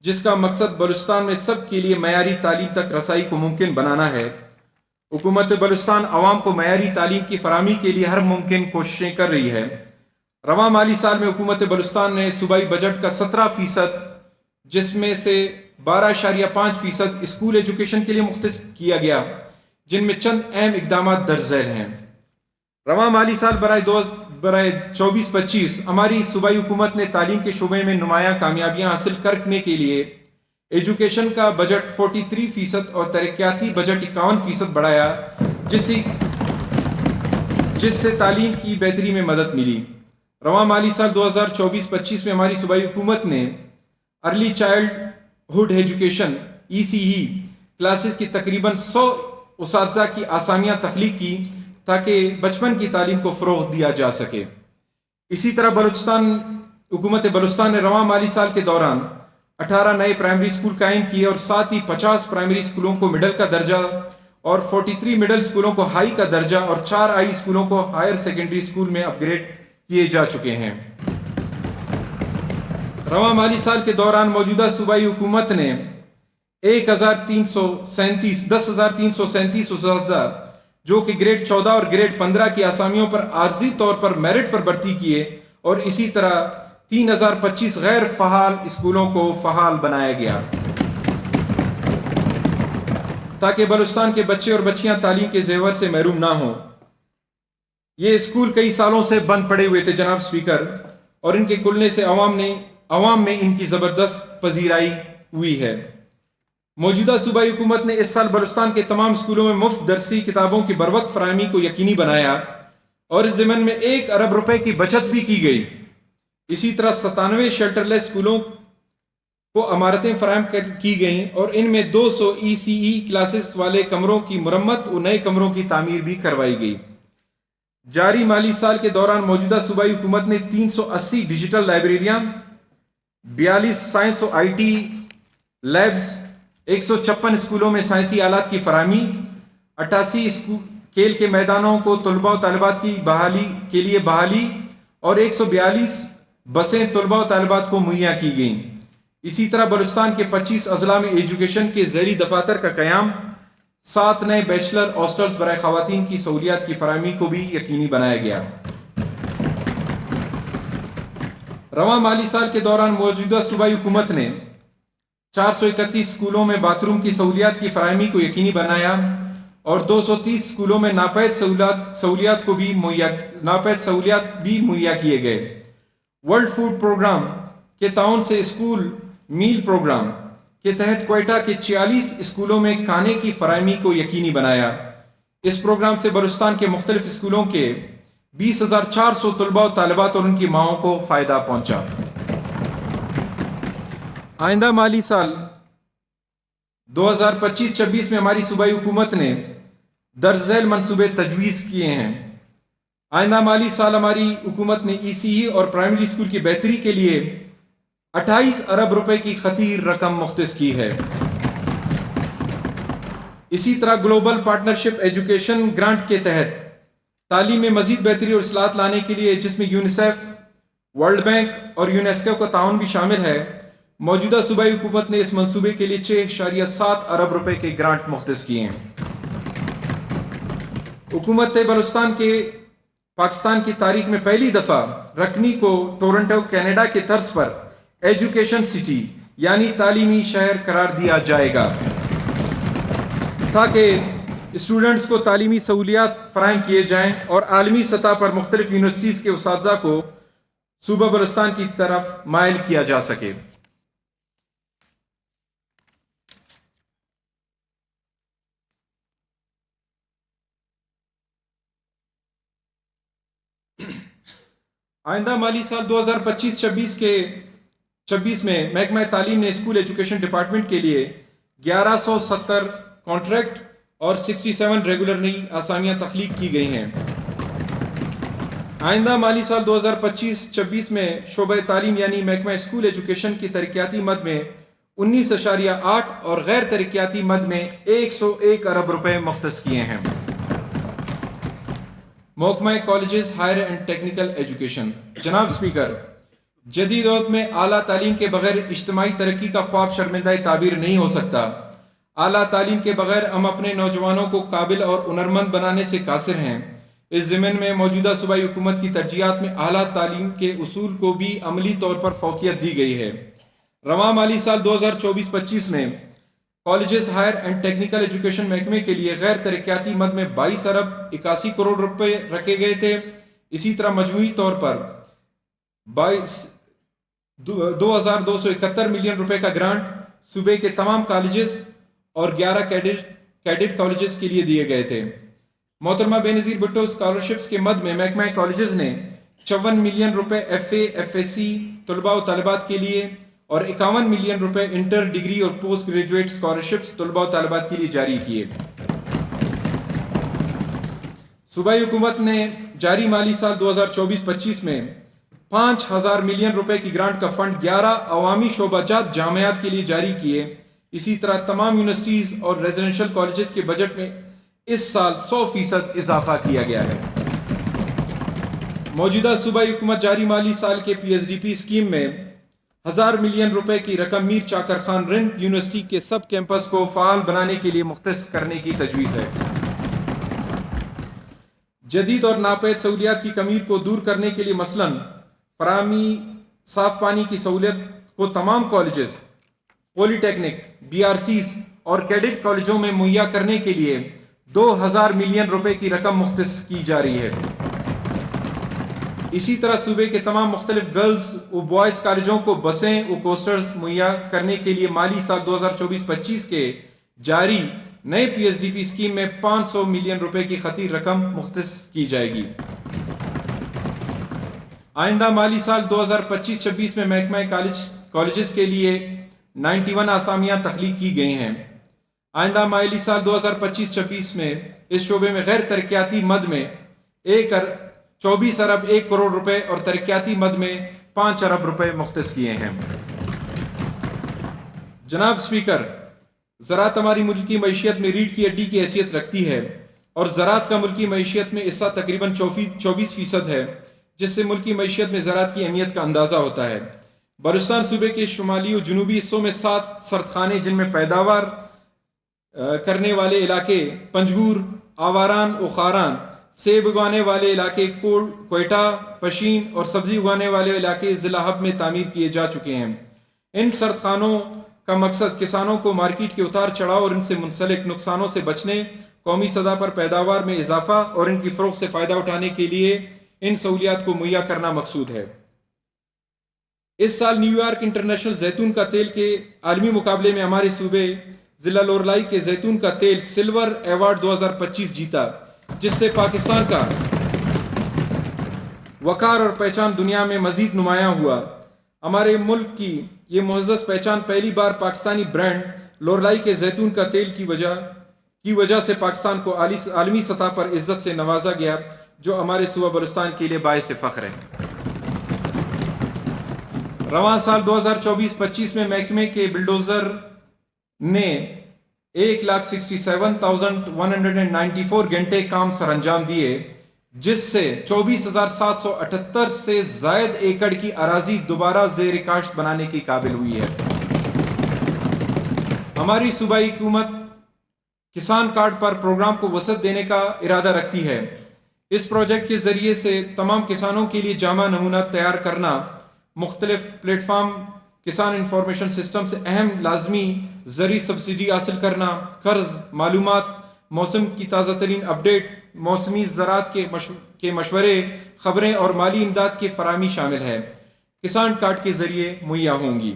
جس کا مقصد بلوچستان میں سب کے لیے معیاری تعلیم تک رسائی کو ممکن بنانا ہے۔ حکومت بلوچستان عوام کو معیاری تعلیم کی فراہمی کے لیے ہر ممکن کوششیں کر رہی ہے۔ رواں مالی سال میں حکومت بلوچستان نے صوبائی بجٹ کا 17%، جس میں سے 12.5% اسکول ایجوکیشن کے لیے مختص کیا گیا، جن میں چند اہم اقدامات درج ذیل ہیں۔ رواں مالی سال برائے 24-25 ہماری صوبائی حکومت نے تعلیم کے شعبے میں نمایاں کامیابیاں حاصل کرنے کے لیے ایجوکیشن کا بجٹ 43% اور ترقیاتی بجٹ 51% بڑھایا، جس سے تعلیم کی بہتری میں مدد ملی۔ رواں مالی سال 2024-25 میں ہماری صوبائی حکومت نے early childhood education ECE classes کی تقریباً 100 اساتذہ کی آسامیاں تخلیق کی تاکہ بچپن کی تعلیم کو فروغ دیا جا سکے۔ اسی طرح حکومت بلوچستان نے رواں مالی سال کے دوران 18 نئے پرائمری اسکول قائم کیے اور ساتھ ہی 50 پرائمری اسکولوں کو مڈل کا درجہ اور 43 مڈل اسکولوں کو ہائی کا درجہ اور 4 ہائی اسکولوں کو ہائر سیکنڈری اسکول میں اپ گریڈ کیے جا چکے ہیں۔ رواں مالی سال کے دوران موجودہ صوبائی حکومت نے 10,337 اساتذہ جو کہ گریڈ 14 اور گریڈ 15 کی آسامیوں پر عارضی طور پر میرٹ پر بھرتی کیے، اور اسی طرح 3,025 غیر فعال اسکولوں کو فعال بنایا گیا تاکہ بلوچستان کے بچے اور بچیاں تعلیم کے زیور سے محروم نہ ہوں۔ یہ اسکول کئی سالوں سے بند پڑے ہوئے تھے جناب اسپیکر، اور ان کے کھلنے سے عوام میں ان کی زبردست پذیرائی ہوئی ہے۔ موجودہ صوبائی حکومت نے اس سال بلوچستان کے تمام اسکولوں میں مفت درسی کتابوں کی بروقت فراہمی کو یقینی بنایا، اور اس ضمن میں 1 ارب روپے کی بچت بھی کی گئی۔ اسی طرح 97 شیلٹر لیس اسکولوں کو عمارتیں فراہم کی گئیں، اور ان میں 200 ECE کلاسز والے کمروں کی مرمت اور نئے کمروں کی تعمیر بھی کروائی گئی۔ جاری مالی سال کے دوران موجودہ صوبائی حکومت نے 380 ڈیجیٹل لائبریریاں، 42 سائنس و IT لیبز، 156 اسکولوں میں سائنسی آلات کی فراہمی، 88 کھیل کے میدانوں کو طلباء و طالبات کی بحالی کے لیے بحالی، اور 142 بسیں طلباء و طالبات کو مہیا کی گئیں۔ اسی طرح بلوچستان کے 25 اضلاع میں ایجوکیشن کے ذیلی دفاتر کا قیام، 7 نئے بیچلر ہاسٹلز برائے خواتین کی سہولیات کی فراہمی کو بھی یقینی بنایا گیا۔ رواں مالی سال کے دوران موجودہ صوبائی حکومت نے 431 اسکولوں میں باتھ روم کی سہولیات کی فراہمی کو یقینی بنایا، اور 230 اسکولوں میں ناپید سہولیات بھی مہیا کیے گئے۔ ورلڈ فوڈ پروگرام کے تعاون سے اسکول میل پروگرام کے تحت کوئٹہ کے 46 اسکولوں میں کھانے کی فراہمی کو یقینی بنایا۔ اس پروگرام سے بلوچستان کے مختلف اسکولوں کے 20,400 طلباء و طالبات اور ان کی ماؤں کو فائدہ پہنچا۔ آئندہ مالی سال 2025-26 میں ہماری صوبائی حکومت نے درج ذیل منصوبے تجویز کیے ہیں۔ آئندہ مالی سال ہماری حکومت نے ECE اور پرائمری اسکول کی بہتری کے لیے 28 ارب روپے کی خطیر رقم مختص کی ہے۔ اسی طرح گلوبل پارٹنرشپ ایجوکیشن گرانٹ کے تحت تعلیم میں مزید بہتری اور اصلاحات لانے کے لیے، جس میں یونیسیف، ورلڈ بینک اور یونیسکو کا تعاون بھی شامل ہے، موجودہ صوبائی حکومت نے اس منصوبے کے لیے 6.7 ارب روپے کے گرانٹ مختص کیے ہیں۔ حکومت بلوچستان کے پاکستان کی تاریخ میں پہلی دفعہ رکنی کو ٹورنٹو کینیڈا کے طرز پر ایجوکیشن سٹی یعنی تعلیمی شہر قرار دیا جائے گا تاکہ اسٹوڈنٹس کو تعلیمی سہولیات فراہم کیے جائیں اور عالمی سطح پر مختلف یونیورسٹیز کے اساتذہ کو صوبہ بلوچستان کی طرف مائل کیا جا سکے۔ آئندہ مالی سال 2025-26 میں محکمہ تعلیم نے اسکول ایجوکیشن ڈپارٹمنٹ کے لیے 1170 کانٹریکٹ اور 67 ریگولر نئی آسامیاں تخلیق کی گئی ہیں۔ آئندہ مالی سال 2025-26 میں شعبہ تعلیم یعنی محکمہ اسکول ایجوکیشن کی ترقیاتی مد میں 19.8 اور غیر ترقیاتی مد میں 101 ارب روپے مختص کیے ہیں۔ محکمہ colleges higher and technical education. جناب اسپیکر، جدید دور میں اعلیٰ تعلیم کے بغیر اجتماعی ترقی کا خواب شرمندہ تعبیر نہیں ہو سکتا۔ اعلیٰ تعلیم کے بغیر ہم اپنے نوجوانوں کو قابل اور ہنرمند بنانے سے قاصر ہیں۔ اس ضمن میں موجودہ صوبائی حکومت کی ترجیحات میں اعلیٰ تعلیم کے اصول کو بھی عملی طور پر فوقیت دی گئی ہے۔ رواں مالی سال 2024-25 میں colleges higher and technical education محکمے کے لیے غیر ترقیاتی مد میں 22 ارب 81 کروڑ روپے رکھے گئے تھے۔ اسی طرح مجموعی طور پر 2271 ملین روپے کا گرانٹ صوبے کے تمام کالجز اور 11 کیڈٹ کالجز کے لیے دیے گئے تھے۔ محترمہ بے نظیر بھٹو اسکالرشپس کے مد میں محکمہ کالجز نے 54 ملین روپے F A F S C طلباء و طالبات کے لیے اور 51 ملین روپے انٹر ڈگری اور پوسٹ گریجویٹ اسکالرشپس طلباء و طالبات کے لیے جاری کیے۔ صوبائی حکومت نے جاری مالی سال 2024-25 میں 5000 ملین روپے کی گرانٹ کا فنڈ 11 عوامی شعبہ جات جامعات کے لیے جاری کیے۔ اسی طرح تمام یونیورسٹیز اور ریزیڈنشل کالجز کے بجٹ میں اس سال 100% اضافہ کیا گیا ہے۔ موجودہ صوبائی حکومت جاری مالی سال کے پی ایس ڈی پی اسکیم میں 1000 ملین روپے کی رقم میر چاکر خان رند یونیورسٹی کے سب کیمپس کو فعال بنانے کے لیے مختص کرنے کی تجویز ہے۔ جدید اور ناپید سہولیات کی کمی کو دور کرنے کے لیے مثلاً فراہمی صاف پانی کی سہولت کو تمام colleges, polytechnic, B R Cs اور کیڈٹ کالجوں میں مہیا کرنے کے لیے 2000 ملین روپے کی رقم مختص کی جا رہی ہے۔ اسی طرح صوبے کے تمام مختلف گرلز و بوائز کالجوں کو بسیں و کوسٹرز مہیا کرنے کے لیے مالی سال 2024-25 کے جاری نئے پی ایس ڈی پی اسکیم میں 500 ملین روپے کی خطی رقم مختص کی جائے گی۔ آئندہ مالی سال 2025-26 میں محکمہ کالجز کے لیے 91 آسامیاں تخلیق کی گئی ہیں۔ آئندہ مالی سال 2025-26 میں اس شعبے میں غیر ترقیاتی مد میں 24 ارب 1 کروڑ روپے اور ترقیاتی مد میں 5 ارب روپے مختص کیے ہیں۔ جناب اسپیکر، زراعت ہماری ملکی معیشت میں ریڑھ کی ہڈی کی حیثیت رکھتی ہے اور زراعت کا ملکی معیشت میں حصہ تقریباً 24% ہے، جس سے ملکی معیشت میں زراعت کی اہمیت کا اندازہ ہوتا ہے۔ بلوچستان صوبے کے شمالی و جنوبی حصوں میں 7 سردخانے جن میں پیداوار کرنے والے علاقے پنجگور، آواران و خاران، سیب اگانے والے علاقے کوئٹہ، پشین اور سبزی اگانے والے علاقے ضلع ہب میں تعمیر کیے جا چکے ہیں۔ ان سردخانوں کا مقصد کسانوں کو مارکیٹ کے اتار چڑھاؤ اور ان سے منسلک نقصانوں سے بچنے، قومی سطح پر پیداوار میں اضافہ اور ان کی فروخت سے فائدہ اٹھانے کے لیے ان سہولیات کو مہیا کرنا مقصود ہے۔ اس سال نیو یارک انٹرنیشنل زیتون کا تیل کے عالمی مقابلے میں ہمارے صوبے ضلع لوریائی کے زیتون کا تیل سلور ایوارڈ 2025 جیتا، جس سے پاکستان کا وقار اور پہچان دنیا میں مزید نمایاں ہوا۔ ہمارے ملک کی یہ معزز پہچان پہلی بار پاکستانی برانڈ لوریائی کے زیتون کا تیل کی وجہ سے پاکستان کو عالمی سطح پر عزت سے نوازا گیا، جو ہمارے صوبہ بلوچستان کے لیے باعث فخر ہے۔ رواں سال 2024-25 میں محکمے کے بلڈوزر نے 1,67,194 گھنٹے کام سر انجام دیے، جس سے 24,778 سے زائد ایکڑ کی اراضی دوبارہ زیر کاشت بنانے کی قابل ہوئی ہے۔ ہماری صوبائی حکومت کسان کارڈ پر پروگرام کو وسعت دینے کا ارادہ رکھتی ہے۔ اس پروجیکٹ کے ذریعے سے تمام کسانوں کے لیے جامع نمونہ تیار کرنا، مختلف پلیٹ فارم کسان انفارمیشن سسٹم سے اہم لازمی زرعی سبسڈی حاصل کرنا، قرض، معلومات، موسم کی تازہ ترین اپڈیٹ، موسمی زراعت کے مشورے، خبریں اور مالی امداد کی فراہمی شامل ہے، کسان کارڈ کے ذریعے مہیا ہوں گی۔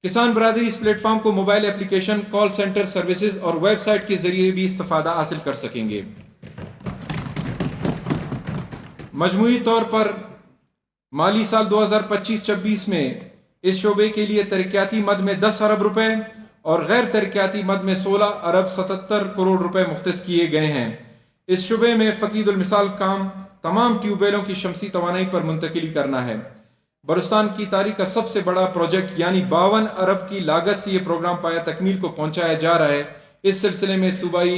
کسان برادری اس پلیٹ فارم کو mobile application, call centre services اور ویب سائٹ کے ذریعے بھی استفادہ حاصل کر سکیں گے۔ مجموعی طور پر مالی سال 2025-26 میں اس شعبے کے لیے ترقیاتی مد میں 10 ارب روپے اور غیر ترقیاتی مد میں 16 ارب 77 کروڑ روپے مختص کیے گئے ہیں۔ اس شعبے میں فقید المثال کام تمام ٹیوب ویلوں کی شمسی توانائی پر منتقلی کرنا ہے۔ بلوچستان کی تاریخ کا سب سے بڑا پروجیکٹ یعنی 52 ارب کی لاگت سے یہ پروگرام پایا تکمیل کو پہنچایا جا رہا ہے۔ اس سلسلے میں صوبائی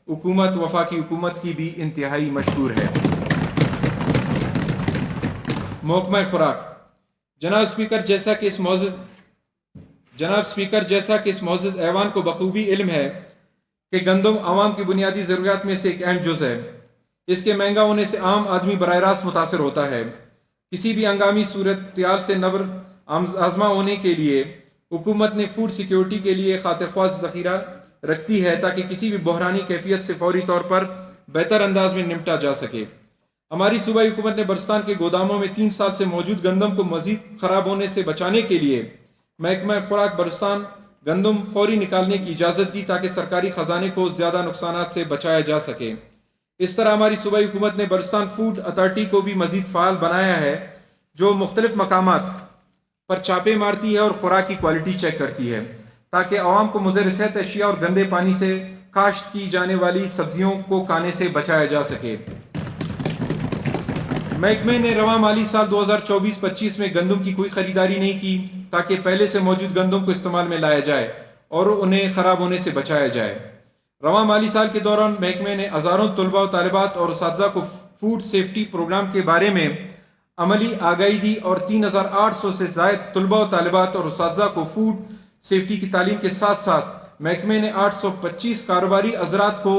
حکومت وفاقی حکومت کی بھی انتہائی مشکور ہے۔ محکمہ خوراک، جناب اسپیکر جیسا کہ اس معزز ایوان کو بخوبی علم ہے کہ گندم عوام کی بنیادی ضروریات میں سے ایک اہم جز ہے۔ اس کے مہنگا ہونے سے عام آدمی براہ راست متاثر ہوتا ہے۔ کسی بھی ہنگامی صورتحال سے نبر آزما ہونے کے لیے حکومت نے فوڈ سیکیورٹی کے لیے خاطر خواہ ذخیرہ رکھتی ہے تاکہ کسی بھی بحرانی کیفیت سے فوری طور پر بہتر انداز میں نمٹا جا سکے۔ ہماری صوبائی حکومت نے بلوچستان کے گوداموں میں 3 سال سے موجود گندم کو مزید خراب ہونے سے بچانے کے لیے محکمہ خوراک بلوچستان گندم فوری نکالنے کی اجازت دی تاکہ سرکاری خزانے کو زیادہ نقصانات سے بچایا جا سکے۔ اس طرح ہماری صوبائی حکومت نے بلوچستان فوڈ اتھارٹی کو بھی مزید فعال بنایا ہے، جو مختلف مقامات پر چھاپے مارتی ہے اور خوراک کی کوالٹی چیک کرتی ہے تاکہ عوام کو مضر صحت اشیاء اور گندے پانی سے کاشت کی جانے والی سبزیوں کو کھانے سے بچایا جا سکے۔ محکمے نے رواں مالی سال 2024-25 میں گندم کی کوئی خریداری نہیں کی تاکہ پہلے سے موجود گندم کو استعمال میں لایا جائے اور انہیں خراب ہونے سے بچایا جائے۔ رواں مالی سال کے دوران محکمے نے ہزاروں طلباء و طالبات اور اساتذہ کو فوڈ سیفٹی پروگرام کے بارے میں عملی آگاہی دی اور 3800 سے زائد طلباء و طالبات اور اساتذہ کو فوڈ سیفٹی کی تعلیم کے ساتھ ساتھ محکمے نے 825 کاروباری حضرات کو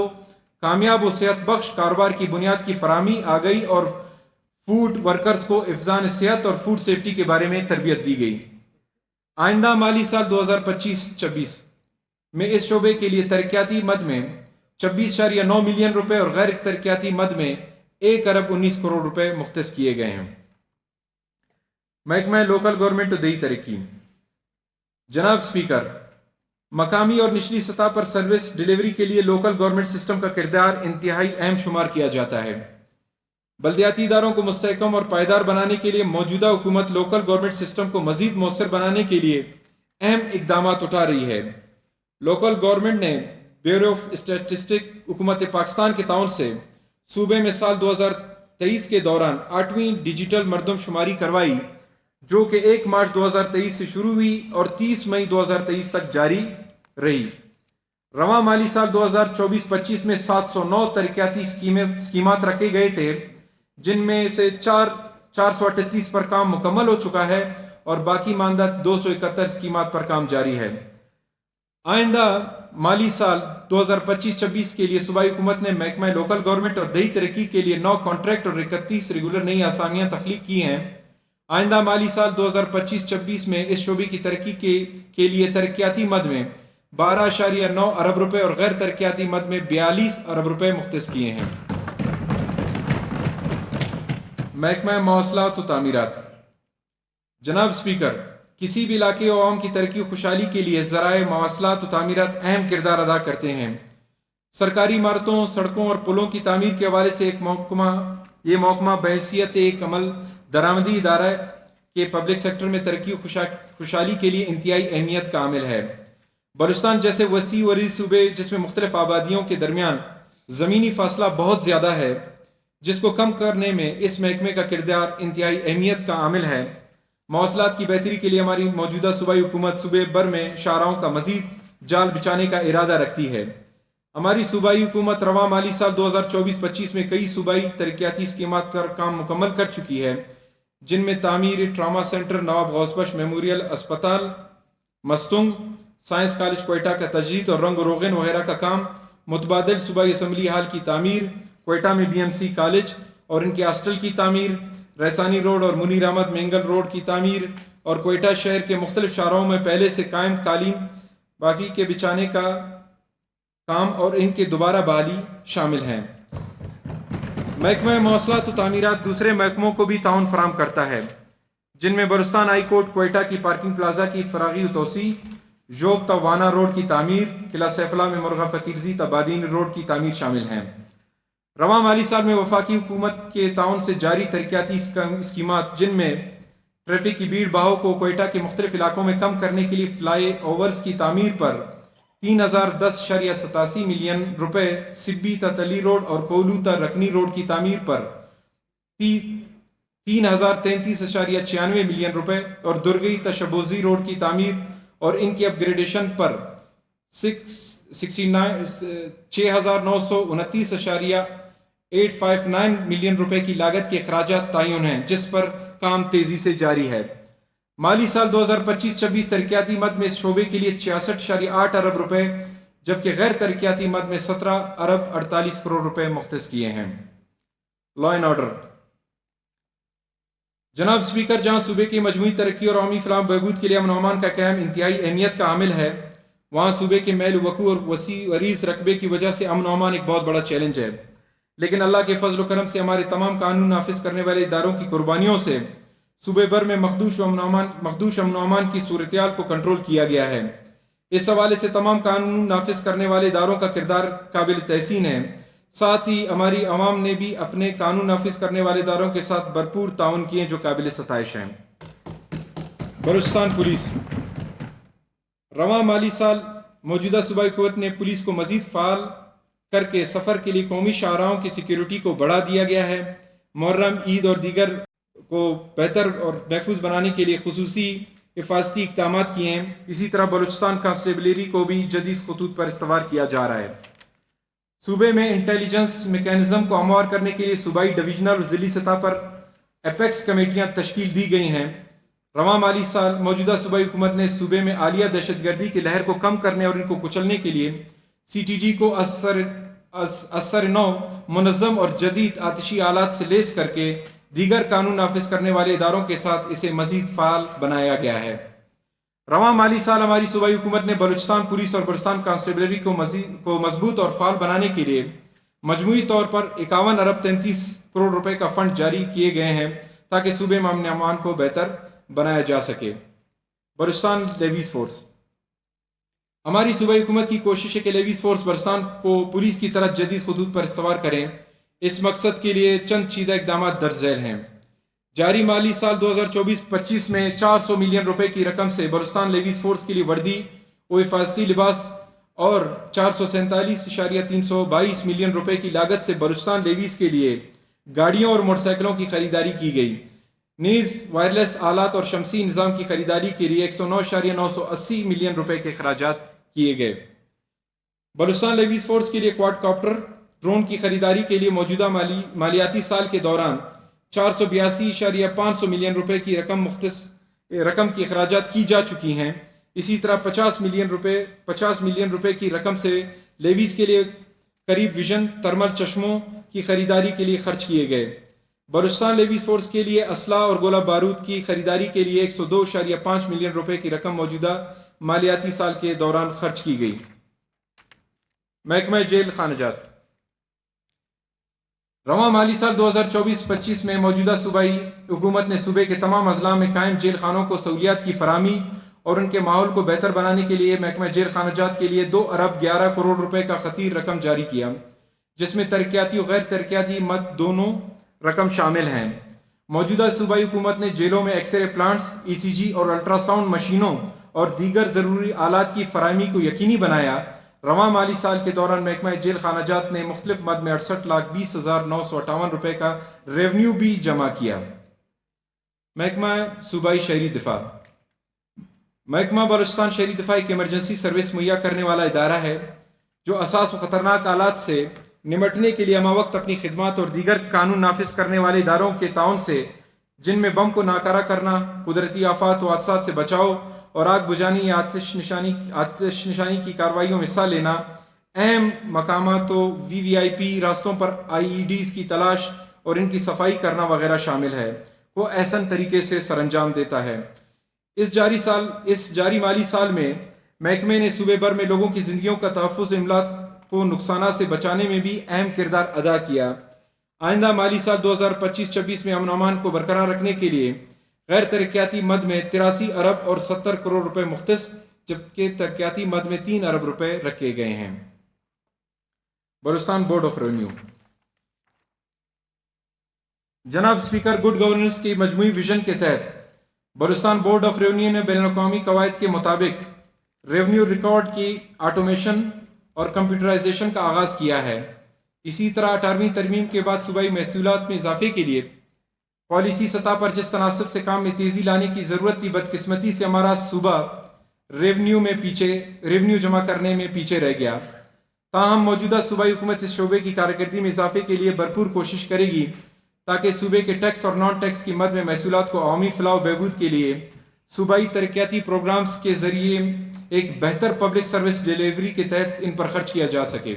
کامیاب و صحت بخش کاروبار کی بنیاد کی فراہمی، آگاہی اور فوڈ ورکرز کو حفظان صحت اور فوڈ سیفٹی کے بارے میں تربیت دی گئی۔ آئندہ مالی سال 2025-26 میں اس شعبے کے لیے ترقیاتی مد میں 26.9 ملین روپے اور غیر ترقیاتی مد میں 1 ارب 19 کروڑ روپے مختص کیے گئے ہیں۔ محکمہ لوکل گورنمنٹ و دیہی ترقی، جناب اسپیکر، مقامی اور نچلی سطح پر سروس ڈیلیوری کے لیے لوکل گورنمنٹ سسٹم کا کردار انتہائی اہم شمار کیا جاتا ہے۔ بلدیاتی اداروں کو مستحکم اور پائیدار بنانے کے لیے موجودہ حکومت لوکل گورنمنٹ سسٹم کو مزید مؤثر بنانے کے لیے اہم اقدامات اٹھا رہی ہے۔ لوکل گورنمنٹ نے بیورو آف اسٹیٹسٹک حکومت پاکستان کے تعاون سے صوبے میں سال 2023 کے دوران 8ویں ڈیجیٹل مردم شماری کروائی، جو کہ 1 مارچ 2023 سے شروع ہوئی اور 30 مئی 2023 تک جاری رہی۔ رواں مالی سال 2024-25 میں 709 ترقیاتی اسکیمات رکھے گئے تھے، جن میں سے 438 پر کام مکمل ہو چکا ہے اور باقی ماندہ 271 اسکیمات پر کام جاری ہے۔ آئندہ مالی سال 2025-26 کے لیے صوبائی حکومت نے محکمہ لوکل گورنمنٹ اور دیہی ترقی کے لیے 9 کانٹریکٹ اور 31 ریگولر نئی آسامیاں تخلیق کی ہیں۔ آئندہ مالی سال 2025-26 میں اس شعبے کی ترقی کے لیے ترقیاتی مد میں 12.9 ارب روپے اور غیر ترقیاتی مد میں 42 ارب روپے مختص کیے ہیں۔ محکمہ مواصلات و تعمیرات، جناب اسپیکر، کسی بھی علاقے و عوام کی ترقی و خوشحالی کے لیے ذرائع مواصلات و تعمیرات اہم کردار ادا کرتے ہیں۔ سرکاری عمارتوں، سڑکوں اور پلوں کی تعمیر کے حوالے سے یہ محکمہ بحیثیت ایک عمل درآمدی ادارہ کے پبلک سیکٹر میں ترقی و خوشحالی کے لیے انتہائی اہمیت کا عامل ہے۔ بلوچستان جیسے وسیع و عریض صوبے جس میں مختلف آبادیوں کے درمیان زمینی فاصلہ بہت زیادہ ہے، جس کو کم کرنے میں اس محکمے کا کردار انتہائی اہمیت کا عامل ہے۔ مواصلات کی بہتری کے لیے ہماری موجودہ صوبائی حکومت صوبے بھر میں شاہراہوں کا مزید جال بچھانے کا ارادہ رکھتی ہے۔ ہماری صوبائی حکومت رواں مالی سال 2024-25 میں کئی صوبائی ترقیاتی اسکیمات پر کام مکمل کر چکی ہے، جن میں تعمیر ٹراما سینٹر نواب غوث بخش میموریل اسپتال مستنگ، سائنس کالج کوئٹہ کا تجدید اور رنگ و روغن وغیرہ کا کام، متبادل صوبائی اسمبلی ہال کی تعمیر، کوئٹہ میں BMC کالج اور ان کے ہاسٹل کی تعمیر، ریسانی روڈ اور منیر احمد مینگل روڈ کی تعمیر، اور کوئٹہ شہر کے مختلف شاہراہوں میں پہلے سے قائم قالین بافی کے بچھانے کا کام اور ان کے دوبارہ بحالی شامل ہیں۔ محکمہ مواصلات و تعمیرات دوسرے محکموں کو بھی تعاون فراہم کرتا ہے، جن میں بلوچستان ہائی کورٹ کوئٹہ کی پارکنگ پلازا کی فراغی و توسیع، جوگ تا وانا روڈ کی تعمیر، قلعہ سیف اللہ میں مرغہ فقیرزی تا بادین روڈ کی تعمیر شامل ہیں۔ رواں مالی سال میں وفاقی حکومت کے تعاون سے جاری ترقیاتی اسکیمات، جن میں ٹریفک کی بھیڑ بہاؤ کو کوئٹہ کے مختلف علاقوں میں کم کرنے کے لیے فلائی اوورز کی تعمیر پر 3010.87 ملین روپے، سبی تا تلی روڈ اور کولو تا رکنی روڈ کی تعمیر پر 3033.96 ملین روپے اور درگئی تا شبوزی روڈ کی تعمیر اور ان کی اپ گریڈیشن پر 6,929.859 ملین روپے کی لاگت کے اخراجات تعین ہیں، جس پر کام تیزی سے جاری ہے۔ مالی سال 2025-26 ترقیاتی مد میں اس شعبے کے لیے 66.8 ارب روپے جبکہ غیر ترقیاتی مد میں 17.48 کروڑ روپے مختص کیے ہیں۔ Law and order. جناب اسپیکر، جہاں صوبے کی مجموعی ترقی اور عوامی فلاح و بہبود کے لیے امن و امان کا قیام انتہائی اہمیت کا حامل ہے، وہاں صوبے کے میل وقوع اور وسیع عریض رقبے کی وجہ سے امن و امان ایک بہت بڑا چیلنج ہے، لیکن اللہ کے فضل و کرم سے ہمارے تمام قانون نافذ کرنے والے اداروں کی قربانیوں سے صوبے بھر میں مخدوش امن و امان کی صورتحال کو کنٹرول کیا گیا ہے۔ اس حوالے سے تمام قانون نافذ کرنے والے اداروں کا کردار قابل تحسین ہے، ساتھ ہی ہماری عوام نے بھی اپنے قانون نافذ کرنے والے اداروں کے ساتھ بھرپور تعاون کیے جو قابل ستائش ہیں۔ بلوچستان پولیس۔ رواں مالی سال موجودہ صوبائی حکومت نے پولیس کو مزید فعال کر کے سفر کے لیے قومی شاہراہوں کی سیکیورٹی کو بڑھا دیا گیا ہے۔ محرم، عید اور دیگر کو بہتر اور محفوظ بنانے کے لیے خصوصی حفاظتی اقدامات کیے ہیں۔ اسی طرح بلوچستان کانسٹیبلری کو بھی جدید خطوط پر استوار کیا جا رہا ہے۔ صوبے میں انٹیلیجنس میکانزم کو ہموار کرنے کے لیے صوبائی ڈویژنل اور ضلعی سطح پر ایپیکس کمیٹیاں تشکیل دی گئی ہیں۔ رواں مالی سال موجودہ صوبائی حکومت نے صوبے میں عالیہ دہشت گردی کی لہر کو کم کرنے اور ان کو کچلنے کے لیے CTG کو اثر نو منظم اور جدید آتشی آلات سے لیس کر کے دیگر قانون نافذ کرنے والے اداروں کے ساتھ اسے مزید فعال بنایا گیا ہے۔ رواں مالی سال ہماری صوبائی حکومت نے بلوچستان پولیس اور بلوچستان کانسٹیبلری کو مضبوط اور فعال بنانے کے لیے مجموعی طور پر 51.33 کروڑ روپے کا فنڈ جاری کیے گئے ہیں تاکہ صوبے میں امن و امان کو بہتر بنایا جا سکے۔ Balochistan levies force. ہماری صوبائی حکومت کی کوشش ہے کہ لیویز فورس بلوچستان کو پولیس کی طرح جدید خطوط پر استوار کریں۔ اس مقصد کے لیے چند چیدہ اقدامات درج ذیل ہیں۔ جاری مالی سال 2024-25 میں 400 ملین روپے کی رقم سے بلوچستان لیویز فورس کے لیے وردی و حفاظتی لباس اور 447.322 ملین روپے کی لاگت سے بلوچستان لیویز کے لیے گاڑیوں اور موٹر سائیکلوں کی خریداری کی گئی۔ نیز وائرلیس آلات اور شمسی نظام کی خریداری کے لیے 109.980 ملین روپے کے اخراجات کیے گئے۔ بلوچستان لیویز فورس کے لیے کواد کاپٹر ڈرون کی خریداری کے لیے موجودہ مالیاتی سال کے دوران 482.500 ملین روپے کی رقم کی اخراجات کی جا چکی ہیں۔ اسی طرح 50 ملین روپے کی رقم سے لیویز کے لیے قریب ویژن ترمل چشموں کی خریداری کے لیے خرچ کیے گئے۔ بلوچستان لیویز فورس کے لیے اسلحہ اور گولہ بارود کی خریداری کے لیے 102.5 ملین روپے کی رقم موجودہ مالیاتی سال کے دوران خرچ کی گئی۔ محکمہ جیل خانجات۔ رواں مالی سال 2024-25 میں موجودہ صوبائی حکومت نے صوبے کے تمام اضلاع میں قائم جیل خانوں کو سہولیات کی فراہمی اور ان کے ماحول کو بہتر بنانے کے لیے محکمہ جیل خانجات کے لیے 2.11 کروڑ روپے کا خطیر رقم جاری کیا، جس میں ترقیاتی و غیر ترقیاتی مد دونوں رقم شامل ہیں۔ موجودہ صوبائی حکومت نے جیلوں میں ایکس رے پلانٹس، ECG اور الٹرا ساؤنڈ مشینوں اور دیگر ضروری آلات کی فراہمی کو یقینی بنایا۔ رواں مالی سال کے دوران محکمہ جیل خانجات نے مختلف مد میں 68,20,958 روپے کا ریونیو بھی جمع کیا۔ محکمہ صوبائی شہری دفاع۔ محکمہ بلوچستان شہری دفاع ایک ایمرجنسی سروس مہیا کرنے والا ادارہ ہے جو اساس و خطرناک آلات سے نمٹنے کے لیے ہمہ وقت اپنی خدمات اور دیگر قانون نافذ کرنے والے اداروں کے تعاون سے، جن میں بم کو ناکارہ کرنا، قدرتی آفات و حادثات سے بچاؤ اور آگ بجھانی یا آتش نشانی کی کارروائیوں میں حصہ لینا، اہم مقامات و وی آئی پی راستوں پر IEDs کی تلاش اور ان کی صفائی کرنا وغیرہ شامل ہے، کو احسن طریقے سے سر انجام دیتا ہے۔ اس جاری مالی سال میں محکمے نے صوبے بھر میں لوگوں کی زندگیوں کا تحفظ، املاک کو نقصانات سے بچانے میں بھی اہم کردار ادا کیا۔ آئندہ مالی سال 2025-26 میں امن و امان کو برقرار رکھنے کے لیے غیر ترقیاتی مد میں 83 ارب اور 70 کروڑ روپے مختص، جبکہ ترقیاتی مد میں 3 ارب روپے رکھے گئے ہیں۔ Balochistan board of revenue. جناب اسپیکر، گڈ گورننس کی مجموعی ویژن کے تحت بلوچستان بورڈ آف ریونیو نے بین الاقوامی قواعد کے مطابق ریونیو ریکارڈ کی آٹومیشن اور کمپیوٹرائزیشن کا آغاز کیا ہے۔ اسی طرح 18ویں ترمیم کے بعد صوبائی محصولات میں اضافے کے لیے پالیسی سطح پر جس تناسب سے کام میں تیزی لانے کی ضرورت تھی، بدقسمتی سے ہمارا صوبہ ریونیو جمع کرنے میں پیچھے رہ گیا۔ تاہم موجودہ صوبائی حکومت اس شعبے کی کارکردگی میں اضافے کے لیے بھرپور کوشش کرے گی تاکہ صوبے کے ٹیکس اور نان ٹیکس کی مد میں محصولات کو عوامی فلاح و بہبود کے لیے صوبائی ترقیاتی پروگرامز کے ذریعے ایک بہتر پبلک سروس ڈیلیوری کے تحت ان پر خرچ کیا جا سکے۔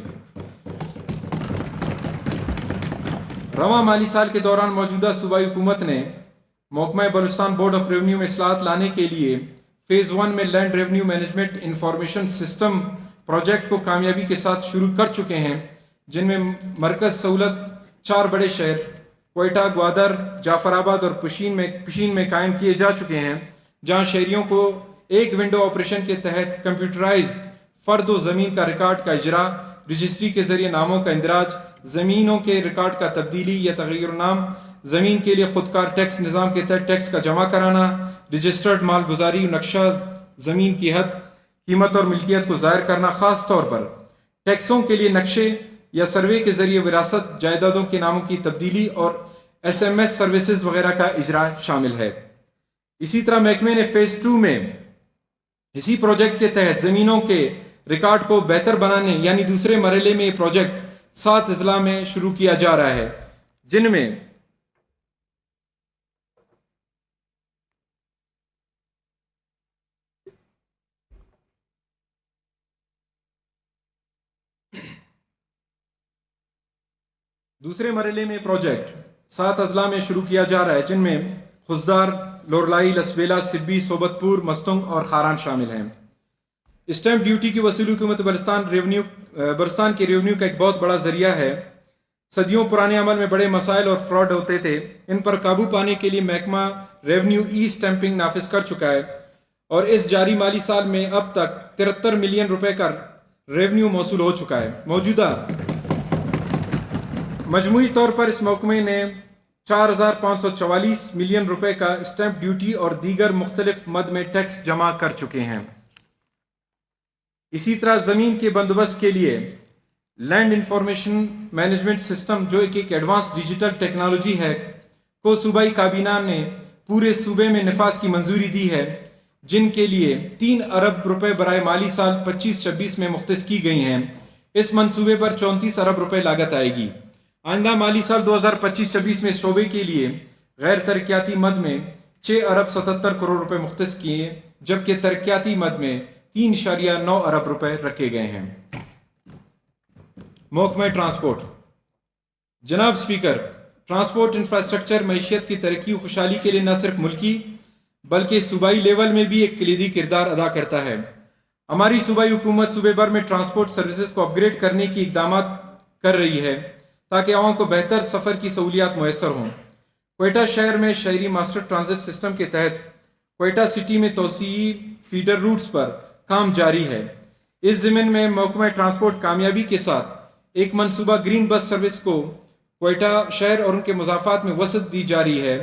رواں مالی سال کے دوران موجودہ صوبائی حکومت نے محکمہ بلوچستان بورڈ آف ریونیو میں اصلاحات لانے کے لیے فیز 1 میں land revenue management information system project کو کامیابی کے ساتھ شروع کر چکے ہیں، جن میں مرکز سہولت 4 بڑے شہر کوئٹہ، گوادر، جعفر آباد اور پشین میں قائم کیے جا چکے ہیں، جہاں شہریوں کو ایک ونڈو آپریشن کے تحت کمپیوٹرائز فرد و زمین کا ریکارڈ کا اجرا، رجسٹری کے ذریعے ناموں کا اندراج، زمینوں کے ریکارڈ کا تبدیلی یا تغیر نام، زمین کے لیے خودکار ٹیکس نظام کے تحت ٹیکس کا جمع کرانا، رجسٹرڈ مال گزاری، نقشہ زمین کی حد، قیمت اور ملکیت کو ظاہر کرنا، خاص طور پر ٹیکسوں کے لیے نقشے یا سروے کے ذریعے وراثت جائیدادوں کے ناموں کی تبدیلی اور SMS سروسز وغیرہ کا اجرا شامل ہے۔ اسی طرح محکمے نے فیز 2 میں اسی پروجیکٹ کے تحت زمینوں کے ریکارڈ کو بہتر بنانے یعنی دوسرے مرحلے میں یہ پروجیکٹ 7 اضلاع میں شروع کیا جا رہا ہے، جن میں خزدار، لورلائی، لسبیلا، سبی، صوبت پور، مستنگ اور خاران شامل ہیں۔ اسٹیمپ ڈیوٹی کی وصولی حکومت بلوچستان کے ریونیو کا ایک بہت بڑا ذریعہ ہے۔ صدیوں پرانے عمل میں بڑے مسائل اور فراڈ ہوتے تھے، ان پر قابو پانے کے لیے محکمہ ریونیو اسٹیمپنگ نافذ کر چکا ہے اور اس جاری مالی سال میں اب تک 73 ملین روپے کا ریونیو موصول ہو چکا ہے۔ موجودہ مجموعی طور پر اس محکمے نے 4544 ملین روپے کا اسٹیمپ ڈیوٹی اور دیگر مختلف مد میں ٹیکس جمع کر چکے ہیں۔ اسی طرح زمین کے بندوبست کے لیے لینڈ انفارمیشن مینجمنٹ سسٹم، جو ایک ایڈوانس ڈیجیٹل ٹیکنالوجی ہے، کو صوبائی کابینہ نے پورے صوبے میں نفاذ کی منظوری دی ہے، جن کے لیے 3 ارب روپے برائے مالی سال 25-26 میں مختص کی گئی ہیں۔ اس منصوبے پر 34 ارب روپے لاگت آئے گی۔ آئندہ مالی سال 2025-26 میں شعبے کے لیے غیر ترقیاتی مد میں 6 ارب 77 کروڑ روپے مختص کیے، جبکہ ترقیاتی مد میں 3.9 ارب روپے رکھے گئے ہیں۔ محکمہ ٹرانسپورٹ۔ جناب اسپیکر، ٹرانسپورٹ انفراسٹرکچر معیشت کی ترقی و خوشحالی کے لیے نہ صرف ملکی بلکہ صوبائی لیول میں بھی ایک کلیدی کردار ادا کرتا ہے۔ ہماری صوبائی حکومت صوبے بھر میں ٹرانسپورٹ سروسز کو اپ گریڈ کرنے کی اقدامات کر رہی ہے تاکہ عوام کو بہتر سفر کی سہولیات میسر ہوں۔ کوئٹہ شہر میں شہری ماسٹر ٹرانزٹ سسٹم کے تحت کوئٹہ سٹی میں توسیعی فیڈر روٹس پر کام جاری ہے۔ اس ضمن میں محکمہ ٹرانسپورٹ کامیابی کے ساتھ ایک منصوبہ گرین بس سروس کو کوئٹہ شہر اور ان کے مضافات میں وسعت دی جا رہی ہے۔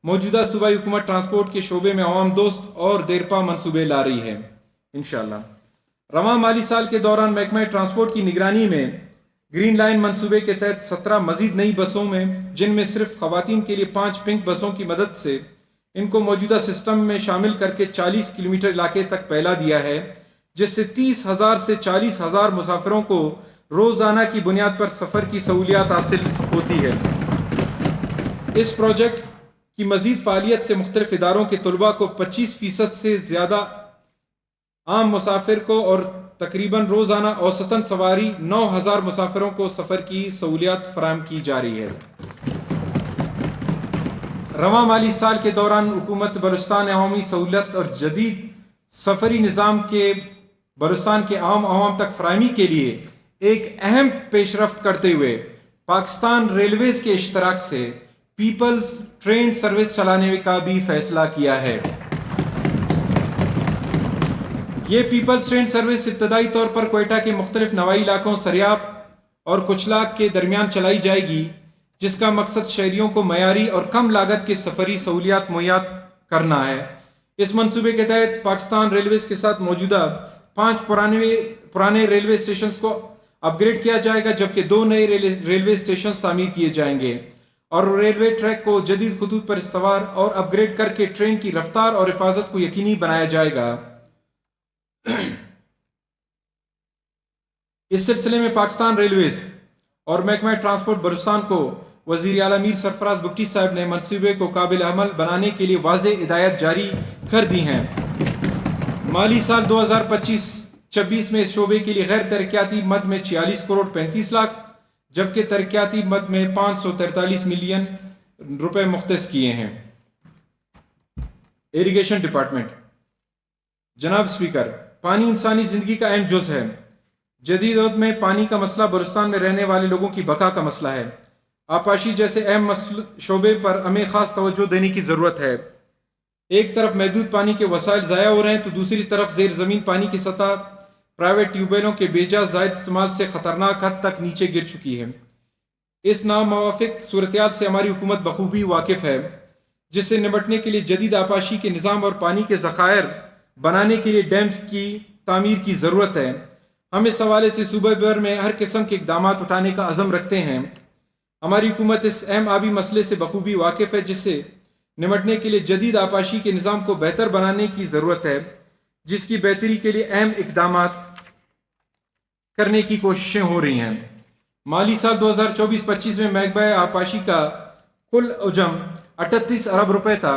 موجودہ صوبائی حکومت ٹرانسپورٹ کے شعبے میں عوام دوست اور دیرپا منصوبے لا رہی ہے انشاءاللہ۔ رواں مالی سال کے دوران محکمہ ٹرانسپورٹ کی نگرانی میں گرین لائن منصوبے کے تحت 17 مزید نئی بسوں میں، جن میں صرف خواتین کے لیے 5 پنک بسوں کی مدد سے ان کو موجودہ سسٹم میں شامل کر کے 40 کلومیٹر علاقے تک پھیلا دیا ہے۔ جس سے 30,000 سے 40,000 مسافروں کو روزانہ کی بنیاد پر سفر کی سہولیات حاصل ہوتی ہے۔ اس پروجیکٹ کی مزید فعالیت سے مختلف اداروں کے طلباء کو 25% سے زیادہ عام مسافر کو اور تقریباً روزانہ اوسطاً سواری 9,000 مسافروں کو سفر کی سہولیات فراہم کی جا رہی ہے۔ رواں مالی سال کے دوران حکومت بلوچستان عوامی سہولت اور جدید سفری نظام کے بلوچستان کے عوام تک فراہمی کے لیے ایک اہم پیش رفت کرتے ہوئے پاکستان ریلویز کے اشتراک سے پیپلز ٹرین سروس چلانے کا بھی فیصلہ کیا ہے۔ یہ پیپلز ٹرین سروس ابتدائی طور پر کوئٹہ کے مختلف نواحی علاقوں سریاب اور کچلاک کے درمیان چلائی جائے گی، جس کا مقصد شہریوں کو معیاری اور کم لاگت کے سفری سہولیات مہیا کرنا ہے۔ اس منصوبے کے تحت پاکستان ریلویز کے ساتھ موجودہ 5 پرانے ریلوے اسٹیشنز کو اپ گریڈ کیا جائے گا، جبکہ 2 نئے ریلوے اسٹیشنز تعمیر کیے جائیں گے اور ریلوے ٹریک کو جدید خطوط پر استوار اور اپ گریڈ کر کے ٹرین کی رفتار اور حفاظت کو یقینی بنایا جائے گا۔ اس سلسلے میں پاکستان ریلویز اور محکمہ ٹرانسپورٹ بلوچستان کو وزیر اعلیٰ میر سرفراز بگٹی صاحب نے منصوبے کو قابل عمل بنانے کے لیے واضح ہدایات جاری کر دی ہیں۔ مالی سال 2025-26 میں اس شعبے کے لیے غیر ترقیاتی مد میں 46 کروڑ 35 لاکھ جبکہ ترقیاتی مد میں 543 ملین روپے مختص کیے ہیں۔ Irrigation department. جناب اسپیکر، پانی انسانی زندگی کا اہم جز ہے۔ جدید دور میں پانی کا مسئلہ بلوچستان میں رہنے والے لوگوں کی بقا کا مسئلہ ہے۔ آبپاشی جیسے اہم شعبے پر ہمیں خاص توجہ دینے کی ضرورت ہے۔ ایک طرف محدود پانی کے وسائل ضائع ہو رہے ہیں تو دوسری طرف زیر زمین پانی کی سطح پرائیویٹ ٹیوب ویلوں کے بے جا زائد استعمال سے خطرناک حد تک نیچے گر چکی ہے۔ اس ناموافق صورتحال سے ہماری حکومت بخوبی واقف ہے، جس سے نمٹنے کے لیے جدید آبپاشی کے نظام اور پانی کے ذخائر بنانے کے لیے ڈیمز کی تعمیر کی ضرورت ہے۔ ہم اس حوالے سے صوبہ بھر میں ہر قسم کے اقدامات اٹھانے کا عزم رکھتے ہیں۔ ہماری حکومت اس اہم آبی مسئلے سے بخوبی واقف ہے، جس سے نمٹنے کے لیے جدید آبپاشی کے نظام کو بہتر بنانے کی ضرورت ہے، جس کی بہتری کے لیے اہم اقدامات کرنے کی کوششیں ہو رہی ہیں۔ مالی سال 2024-25 میں محکمہ آبپاشی کا کل حجم 38 ارب روپے تھا۔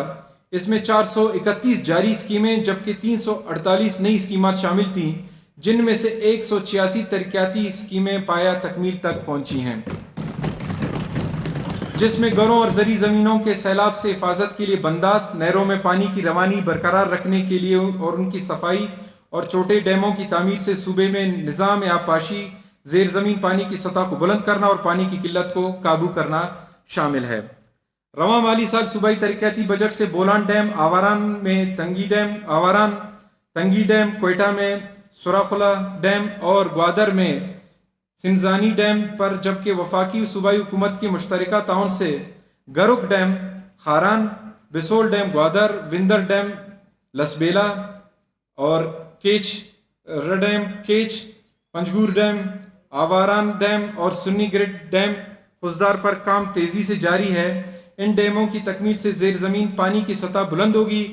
اس میں 431 جاری اسکیمیں جبکہ 348 نئی اسکیمات شامل تھیں، جن میں سے 186 ترقیاتی اسکیمیں پایہ تکمیل تک پہنچی ہیں، جس میں گھروں اور زرعی زمینوں کے سیلاب سے حفاظت کے لیے بندات، نہروں میں پانی کی روانی برقرار رکھنے کے لیے اور ان کی صفائی اور چھوٹے ڈیموں کی تعمیر سے صوبے میں نظام آبپاشی، زیر زمین پانی کی سطح کو بلند کرنا اور پانی کی قلت کو قابو کرنا شامل ہے۔ رواں مالی سال صوبائی ترقیاتی بجٹ سے بولان ڈیم، آواران میں تنگی ڈیم، کوئٹہ میں سراخلا ڈیم اور گوادر میں سنزانی ڈیم پر، جبکہ وفاقی و صوبائی حکومت کی مشترکہ تعاون سے Garuk dam, Kharan, Basol dam Gwadar, Winder dam Lasbela اور Kech dam Kech, Panjgur dam, Awaran dam اور سنی گرڈ ڈیم خزدار پر کام تیزی سے جاری ہے۔ ان ڈیموں کی تکمیل سے زیر زمین پانی کی سطح بلند ہوگی۔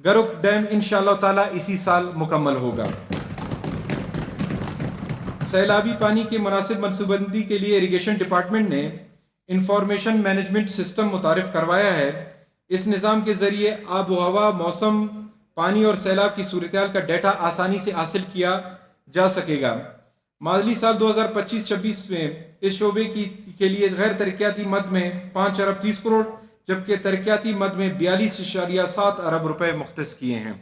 گرک ڈیم انشاءاللہ تعالی اسی سال مکمل ہوگا۔ سیلابی پانی کے مناسب منصوبہ بندی کے لیے ایریگیشن ڈپارٹمنٹ نے انفارمیشن مینجمنٹ سسٹم متعارف کروایا ہے۔ اس نظام کے ذریعے آب و ہوا، موسم، پانی اور سیلاب کی صورتحال کا ڈیٹا آسانی سے حاصل کیا جا سکے گا۔ مالی سال 2025-26 میں اس شعبے کے لیے غیر ترقیاتی مد میں 5 ارب 30 کروڑ جبکہ ترقیاتی مد میں 42.7 ارب روپے مختص کیے ہیں۔